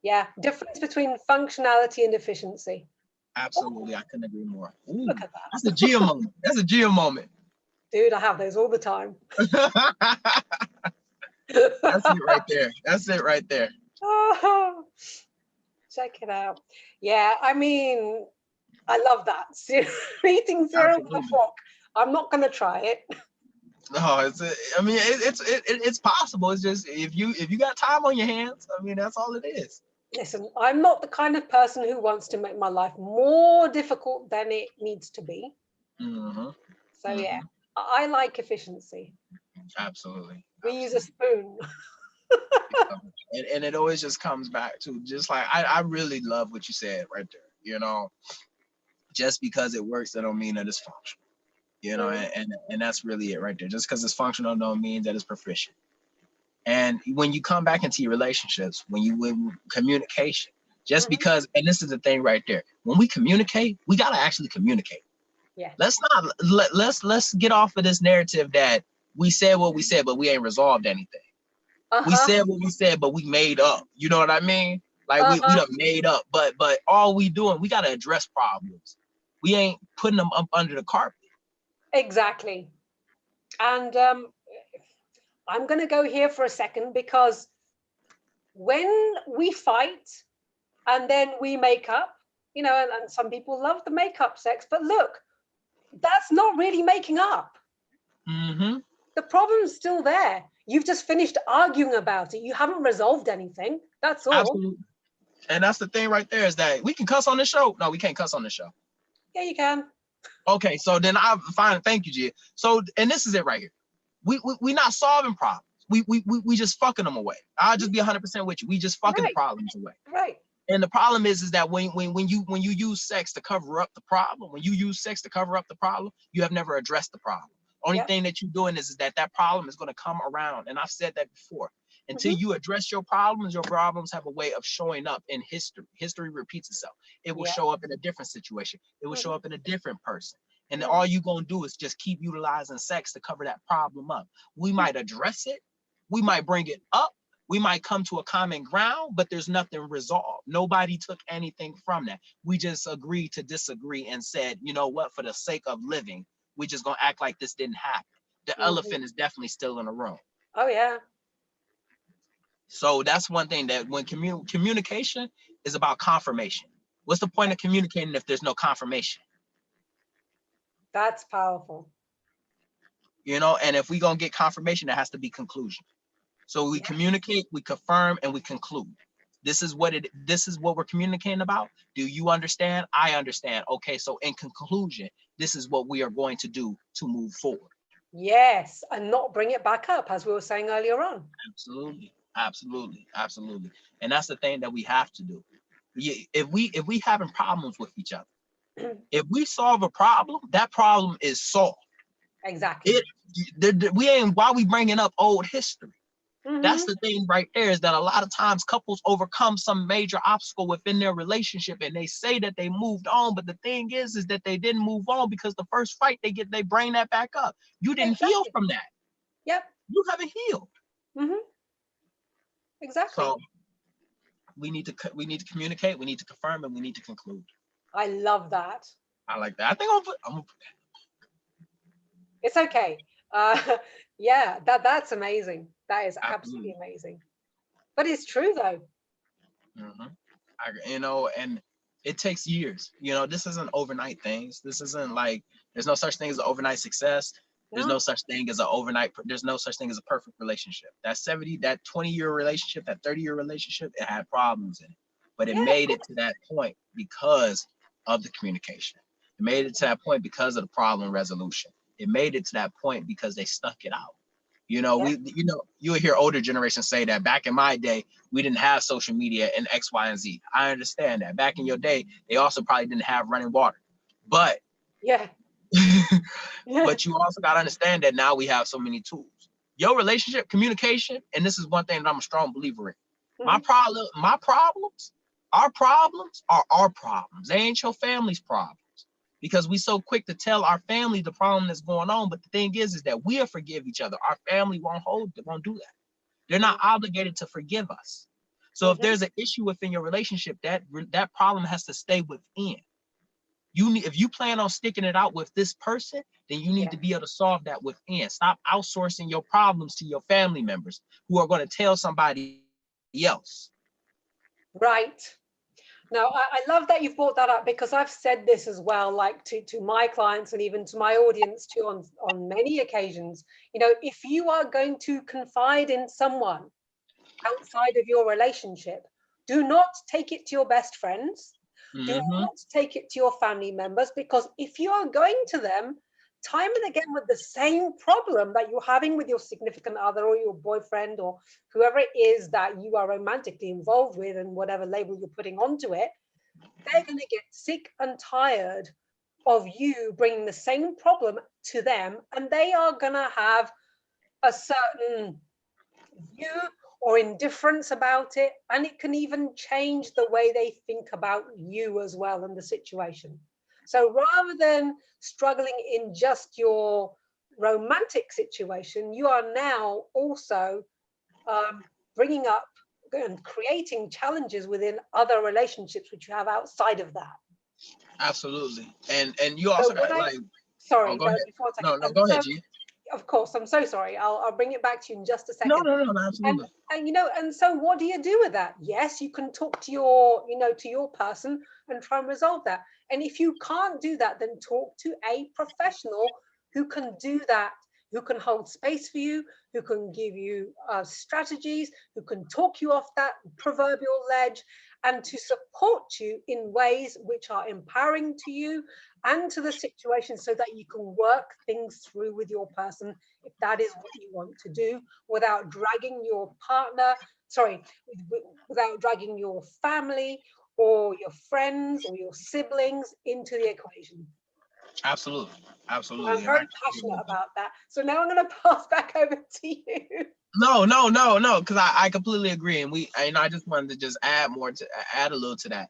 yeah. Difference between functionality and efficiency. Oh,
Absolutely. I couldn't agree more.
look
Ooh,
at
that's a
that.
Gia moment. That's a Gia moment.
Dude, I have those all the time.
That's it right there. That's it right there.
Oh, check it out. Yeah, I mean, I love that. Eating cereal with a
Absolutely.
fork. I'm not going to try it.
No, I mean, it's possible. It's just if you got time on your hands, I mean, that's all it is.
Listen, I'm not the kind of person who wants to make my life more difficult than it needs to be.
Mm-hmm.
So, yeah,
Mm-hmm.
I like efficiency.
Absolutely.
We use a
Absolutely.
spoon.
And it always just comes back to just like I really love what you said right there. Just because it works, that don't mean that it's functional.
Mhm,
And that's really it right there. Just because it's functional don't mean that it's proficient. And when you come back into your relationships, when communication, just
mhm.
because, and this is the thing right there, when we communicate, we gotta actually communicate.
Yeah.
Let's get off of this narrative that we said what we said, but we ain't resolved anything. We
Uh-huh.
said what we said, but we made up. You know what I mean? Like we
Uh-huh.
done made up, but all we doing, we gotta address problems. We ain't putting them up under the carpet.
Exactly. And I'm going to go here for a second because when we fight and then we make up, and some people love the make-up sex, but look, that's not really making up.
Mm-hmm.
The problem's still there. You've just finished arguing about it. You haven't resolved anything. That's all.
Absolutely. And that's the thing right there is that we can cuss on the show. No, we can't cuss on the show.
Yeah, you can.
Okay, so then I find thank you, G. So and this is it right here. We not solving problems. We just fucking them away. I'll just be 100% with you. We just fucking the
Right,
problems away.
right.
And the problem is that when you use sex to cover up the problem, you have never addressed the problem. Only
Yeah.
thing that you're doing is that problem is going to come around. And I've said that before. Until
Hmm.
you address your problems have a way of showing up in history. History repeats itself. It will
Yeah.
show up in a different situation. It will show
Hmm.
up in a different person. And then
Hmm.
all you're going to do is just keep utilizing sex to cover that problem up. We might address it. We might bring it up. We might come to a common ground, but there's nothing resolved. Nobody took anything from that. We just agreed to disagree and said, you know what, for the sake of living, we just gonna act like this didn't happen. The
Hmm.
elephant is definitely still in the room.
Oh, yeah.
So that's one thing that when communication is about confirmation. What's the point of communicating if there's no confirmation?
That's powerful.
And if we're gonna get confirmation, there has to be conclusion. So we
Yeah.
communicate, we confirm, and we conclude. This is what we're communicating about. Do you understand? I understand. Okay, so in conclusion, this is what we are going to do to move forward.
Yes. And not bring it back up, as we were saying earlier on.
Absolutely, absolutely, absolutely. And that's the thing that we have to do. If we having problems with each other, if we solve a problem, that problem is solved.
Exactly.
We ain't, why we bringing up old history? That's
Mm-hmm.
the thing right there, is that a lot of times couples overcome some major obstacle within their relationship and they say that they moved on, but the thing is that they didn't move on because the first fight they bring that back up. You didn't heal
Exactly.
from that.
Yep.
You haven't healed.
Mm-hmm. Exactly.
So we need to communicate, we need to confirm, and we need to conclude.
I love that.
I like that. I think I'm gonna put
It's okay. Yeah, that's amazing. That is
that.
absolutely
Absolutely.
amazing. But it's true though.
Mm-hmm. And it takes years. This isn't overnight things. This isn't like, there's no such thing as an overnight success. There's no
No.
such thing as there's no such thing as a perfect relationship. That 20-year relationship, that 30-year relationship, it had problems in it, but it
Yeah, of
made it
course.
to that point because of the communication. It made it to that point because of the problem resolution. It made it to that point because they stuck it out.
Yeah.
You would hear older generations say that back in my day, we didn't have social media and X, Y, and Z. I understand that. Back in your day, they also probably didn't have running water. But
Yeah. Yeah.
but you also got to understand that now we have so many tools. Your relationship, communication, and this is one thing that I'm a strong believer in. My
Mhm.
problems, our problems are our problems. They ain't your family's problems. Because we so quick to tell our family the problem that's going on. But the thing is that we'll forgive each other. Our family won't do that. They're not obligated to forgive us. So if
Mhm.
there's an issue within your relationship, that problem has to stay within. If you plan on sticking it out with this person, then you need
Yeah.
to be able to solve that within. Stop outsourcing your problems to your family members who are going to tell somebody else.
Right. Now, I love that you've brought that up because I've said this as well, like to my clients and even to my audience too, on many occasions. If you are going to confide in someone outside of your relationship, do not take it to your best friends. Do
Mm-hmm.
not take it to your family members, because if you are going to them time and again with the same problem that you're having with your significant other or your boyfriend or whoever it is that you are romantically involved with, and whatever label you're putting onto it, they're going to get sick and tired of you bringing the same problem to them, and they are going to have a certain view or indifference about it, and it can even change the way they think about you as well and the situation. So rather than struggling in just your romantic situation, you are now also bringing up and creating challenges within other relationships which you have outside of that.
Absolutely. And you
So
also
what
got
I,
like, oh,
sorry,
go
no,
ahead.
before a second.
No,
And
go ahead,
so,
G.
of course, I'm so sorry. I'll bring it back to you in just a
No,
second.
no, no, no,
And
absolutely.
and so what do you do with that? Yes, you can talk to your, to your person and try and resolve that. And if you can't do that, then talk to a professional who can do that, who can hold space for you, who can give you strategies, who can talk you off that proverbial ledge, and to support you in ways which are empowering to you and to the situation, so that you can work things through with your person if that is what you want to do, without dragging your partner, sorry, without dragging your family or your friends or your siblings into the equation.
Absolutely.
I'm
Absolutely. And I
very passionate about that. So now I'm going to pass back over to you.
no, because I completely agree. And I just wanted to just add a little to that,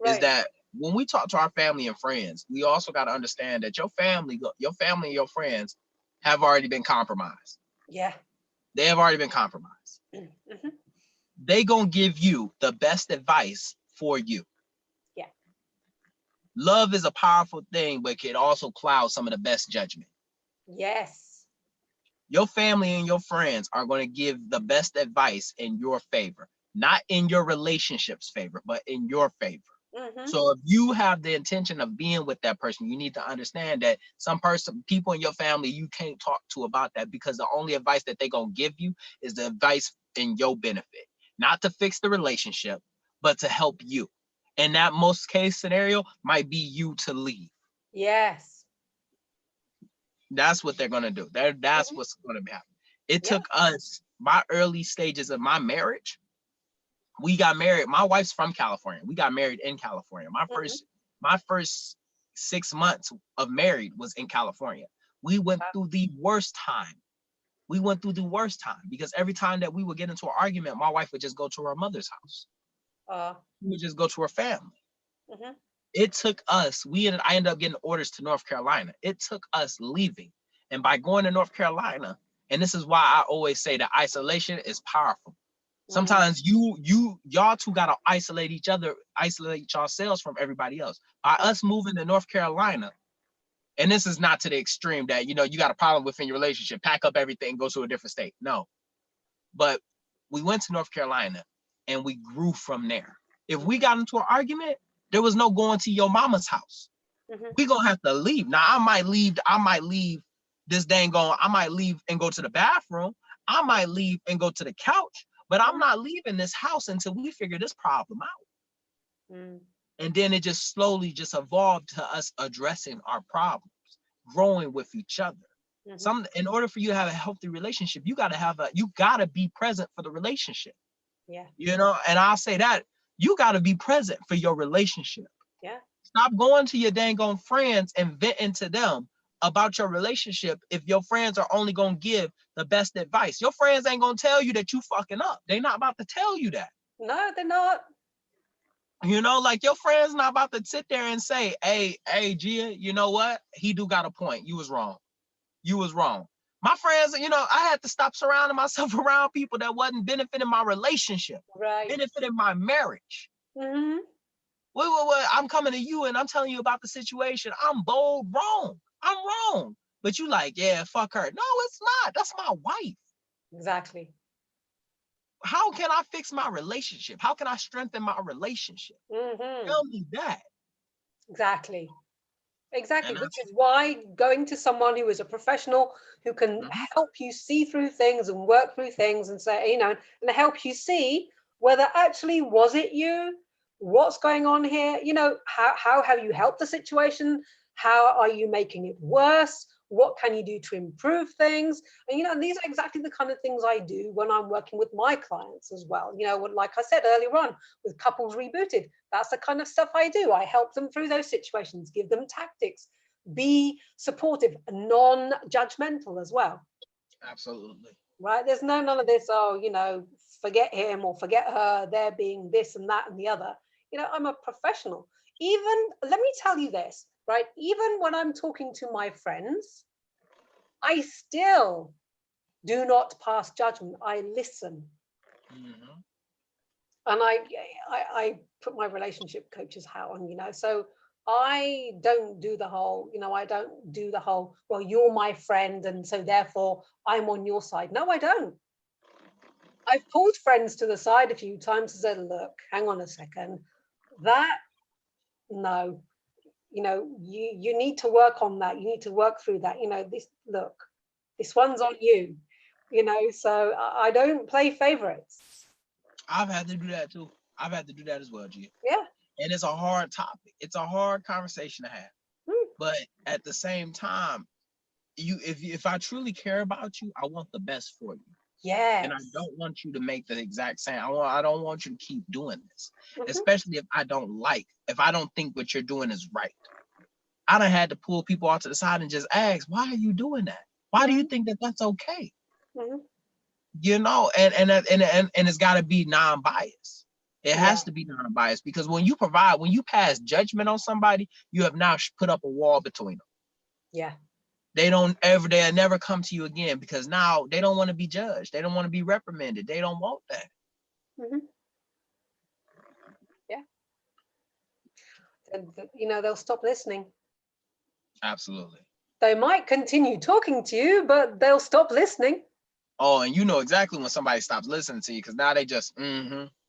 is
Right.
that when we talk to our family and friends, we also got to understand that your family and your friends have already been compromised.
Yeah.
They have already been compromised.
Mhm.
They gonna give you the best advice for you.
Yeah.
Love is a powerful thing, but can also cloud some of the best judgment.
Yes.
Your family and your friends are going to give the best advice in your favor, not in your relationship's favor, but in your favor.
Hmm.
So if you have the intention of being with that person, you need to understand that people in your family, you can't talk to about that, because the only advice that they're going to give you is the advice in your benefit, not to fix the relationship, but to help you. And that most case scenario might be you to leave.
Yes.
That's what they're going to do. That's
Hmm.
what's going to happen. It
Yeah.
took us, my early stages of my marriage, we got married. My wife's from California. We got married in California. My
Hmm.
first my first 6 months of married was in California. We went through the worst time. We went through the worst time because every time that we would get into an argument, my wife would just go to her mother's house. We would just go to her family.
Mm-hmm.
It took us, I ended up getting orders to North Carolina. It took us leaving. And by going to North Carolina, and this is why I always say that isolation is powerful. Sometimes y'all two gotta isolate each other, isolate yourselves from everybody else. By us moving to North Carolina, and this is not to the extreme that, you got a problem within your relationship, pack up everything, go to a different state. No. But we went to North Carolina and we grew from there. If we got into an argument, there was no going to your mama's house. We gonna have to leave. Now I might leave this dang on, I might leave and go to the bathroom. I might leave and go to the couch, but I'm not leaving this house until we figure this problem out. And then it just slowly just evolved to us addressing our problems, growing with each other. In order for you to have a healthy relationship, you gotta be present for the relationship.
Yeah.
And I'll say that you gotta be present for your relationship.
Yeah.
Stop going to your dang on friends and venting to them about your relationship if your friends are only gonna give the best advice. Your friends ain't gonna tell you that you fucking up. They're not about to tell you that.
No, they're not.
Like your friend's not about to sit there and say, hey, Gia, you know what? He do got a point. You was wrong. My friends, I had to stop surrounding myself around people that wasn't benefiting my relationship, benefiting my marriage. I'm coming to you and I'm telling you about the situation. I'm bold wrong. I'm wrong. But you like, yeah, fuck her. No, it's not. That's my wife.
Exactly.
How can I fix my relationship? How can I strengthen my relationship? Tell me that.
Exactly. Which is why going to someone who is a professional who can help you see through things and work through things and say, and help you see whether actually was it you, what's going on here, how have you helped the situation, how are you making it worse, what can you do to improve things? And these are exactly the kind of things I do when I'm working with my clients as well. Like I said earlier on with Couples Rebooted, that's the kind of stuff I do. I help them through those situations, give them tactics, be supportive, non-judgmental as well.
Absolutely.
Right? There's none of this, forget him or forget her, they're being this and that and the other. I'm a professional. Even, let me tell you this, right? Even when I'm talking to my friends, I still do not pass judgment. I listen. And I put my relationship coach's hat on, so I don't do the whole, well, you're my friend, and so therefore I'm on your side. No, I don't. I've pulled friends to the side a few times and said, look, hang on a second. No, you need to work on that. You need to work through that. This one's on you, so I don't play favorites.
I've had to do that too. I've had to do that as well, Gia.
Yeah.
And it's a hard topic. It's a hard conversation to have. But at the same time, if I truly care about you, I want the best for you.
Yeah.
And I don't want you to make the exact same. I don't want you to keep doing this, especially if I don't think what you're doing is right. I done had to pull people out to the side and just ask, why are you doing that? Why do you think that that's okay? And it's got to be non-biased. It has to be non-biased, because when you pass judgment on somebody, you have now put up a wall between them.
Yeah.
They'll never come to you again, because now they don't want to be judged. They don't want to be reprimanded. They don't want that.
Yeah. And, they'll stop listening.
Absolutely.
They might continue talking to you, but they'll stop listening.
Oh, and you know exactly when somebody stops listening to you, because now they just,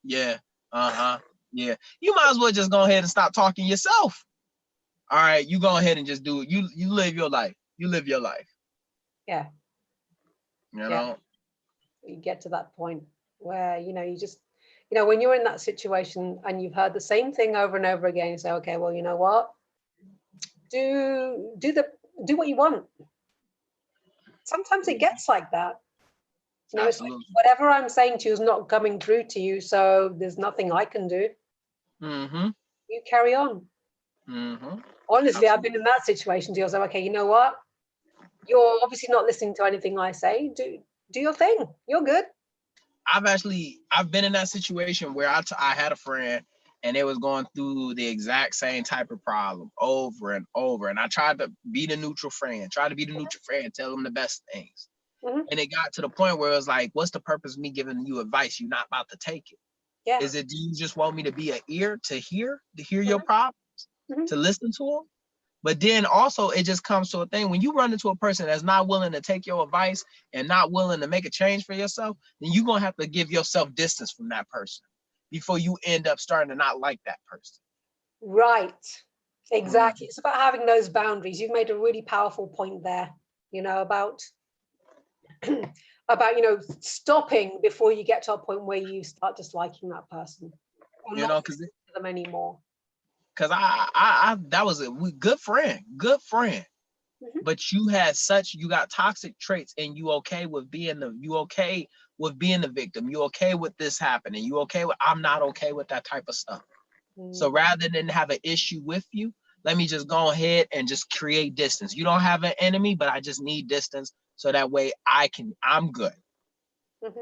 yeah, yeah. You might as well just go ahead and stop talking yourself. All right, you go ahead and just do it. You live your life. You live your life.
Yeah.
You know?
You get to that point where, you just, when you're in that situation and you've heard the same thing over and over again, you say, okay, well, you know what? Do what you want. Sometimes it gets like that. It's like, whatever I'm saying to you is not coming through to you, so there's nothing I can do. You carry on. Honestly, I've been in that situation too. I was like, okay, you know what? You're obviously not listening to anything I say. Do your thing. You're good.
I've been in that situation where I had a friend and they was going through the exact same type of problem over and over. And I tried to be the neutral friend, tell them the best things.
Mm-hmm.
And it got to the point where it was like, what's the purpose of me giving you advice? You're not about to take it.
Yeah.
Is it, do you just want me to be an ear to hear your
Mm-hmm.
problems,
Mm-hmm.
to listen to them? But then also it just comes to a thing when you run into a person that's not willing to take your advice and not willing to make a change for yourself, then you're going to have to give yourself distance from that person before you end up starting to not like that person.
Right. Exactly. It's about having those boundaries. You've made a really powerful point there, about stopping before you get to a point where you start disliking that person or not
Because
listening to them anymore.
because I that was a good friend,
Mm-hmm.
but you got toxic traits, and you okay with being the victim. You okay with this happening. I'm not okay with that type of stuff. So rather than have an issue with you, let me just go ahead and just create distance. You don't have an enemy, but I just need distance so that way I'm good.
Mm-hmm.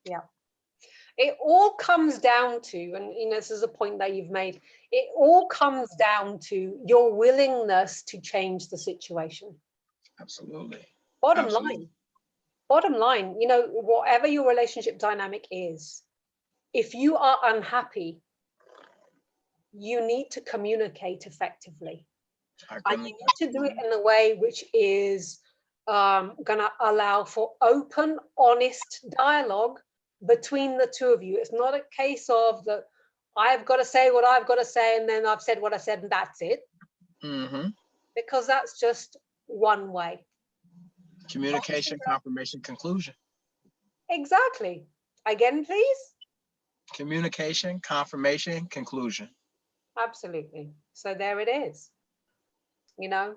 Yeah. It all comes down to, and this is a point that you've made, it all comes down to your willingness to change the situation.
Absolutely.
Bottom
Absolutely.
line. Bottom line, whatever your relationship dynamic is, if you are unhappy, you need to communicate effectively. And you need to do it in a way which is going to allow for open, honest dialogue between the two of you. It's not a case of that I've got to say what I've got to say, and then I've said what I said, and that's it.
Mm-hmm.
Because that's just one way.
Communication, confirmation, conclusion.
Exactly. Again, please.
Communication, confirmation, conclusion.
Absolutely. So there it is. There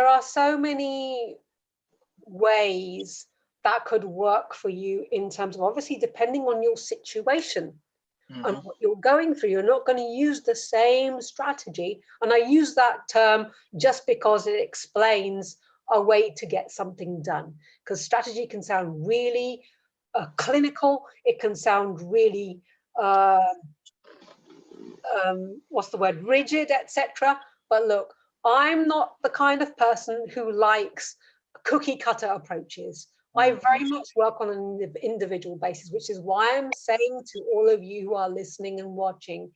are so many ways that could work for you in terms of, obviously, depending on your situation and what you're going through. You're not going to use the same strategy. And I use that term just because it explains a way to get something done. Because strategy can sound really clinical. It can sound really, rigid, etc. But look, I'm not the kind of person who likes cookie cutter approaches. I very much work on an individual basis, which is why I'm saying to all of you who are listening and watching,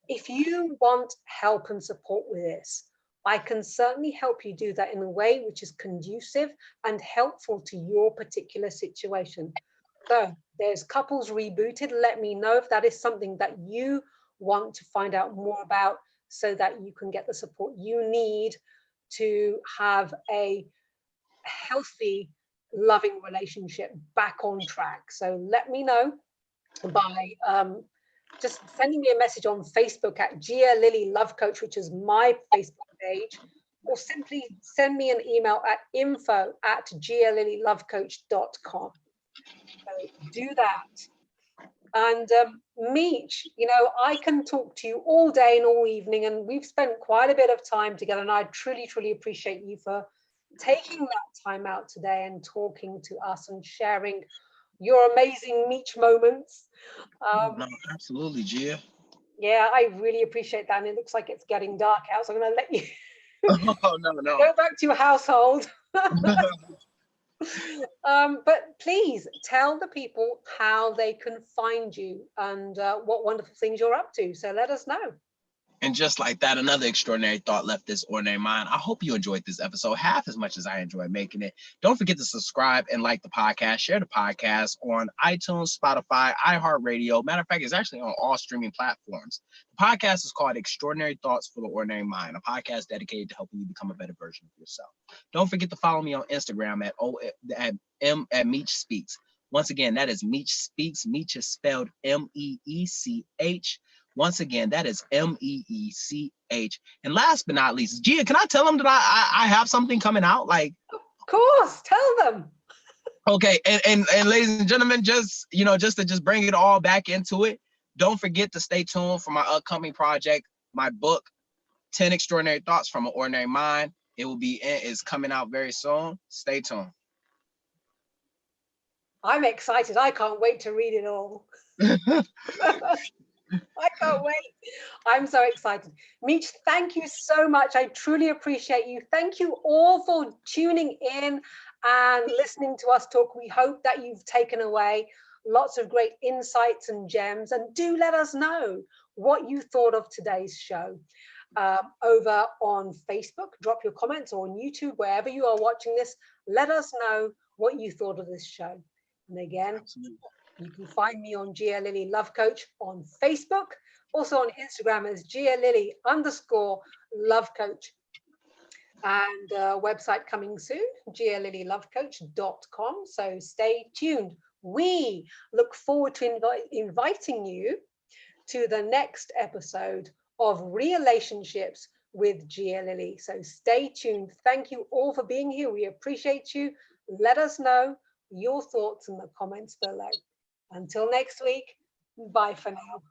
if you want help and support with this, I can certainly help you do that in a way which is conducive and helpful to your particular situation. So there's Couples Rebooted. Let me know if that is something that you want to find out more about so that you can get the support you need to have a healthy, loving relationship back on track. So let me know by just sending me a message on Facebook at Gia Lily Love Coach, which is my Facebook page, or simply send me an email at info@gialilylovecoach.com. So do that. And Meech, I can talk to you all day and all evening, and we've spent quite a bit of time together, and I truly, truly appreciate you for taking that time out today and talking to us and sharing your amazing Meech moments.
No, absolutely, Gia.
Yeah, I really appreciate that. And it looks like it's getting dark out, so I'm going to let you
Oh, no.
go back to your household. But please tell the people how they can find you and what wonderful things you're up to. So let us know.
And just like that, another extraordinary thought left this ordinary mind. I hope you enjoyed this episode half as much as I enjoyed making it. Don't forget to subscribe and like the podcast. Share the podcast on iTunes, Spotify, iHeartRadio. Matter of fact, it's actually on all streaming platforms. The podcast is called Extraordinary Thoughts for the Ordinary Mind, a podcast dedicated to helping you become a better version of yourself. Don't forget to follow me on Instagram at Meech Speaks. Once again, that is Meech Speaks. Meech is spelled MEECH. Once again, that is MEECH. And last but not least, Gia, can I tell them that I have something coming out? Like,
of course, tell them.
Okay, and ladies and gentlemen, just to bring it all back into it, don't forget to stay tuned for my upcoming project, my book, 10 Extraordinary Thoughts from an Ordinary Mind. It's coming out very soon. Stay tuned.
I'm excited. I can't wait to read it all. I can't wait. I'm so excited. Meech, thank you so much. I truly appreciate you. Thank you all for tuning in and listening to us talk. We hope that you've taken away lots of great insights and gems. And do let us know what you thought of today's show. Over on Facebook, drop your comments, or on YouTube, wherever you are watching this, let us know what you thought of this show. And again,
Absolutely.
you can find me on Gia Lily Love Coach on Facebook, also on Instagram as Gia_Lily_Love Coach, and website coming soon, gialilylovecoach.com. So stay tuned. We look forward to inviting you to the next episode of Relationships with Gia Lily. So stay tuned. Thank you all for being here. We appreciate you. Let us know your thoughts in the comments below. Until next week, bye for now.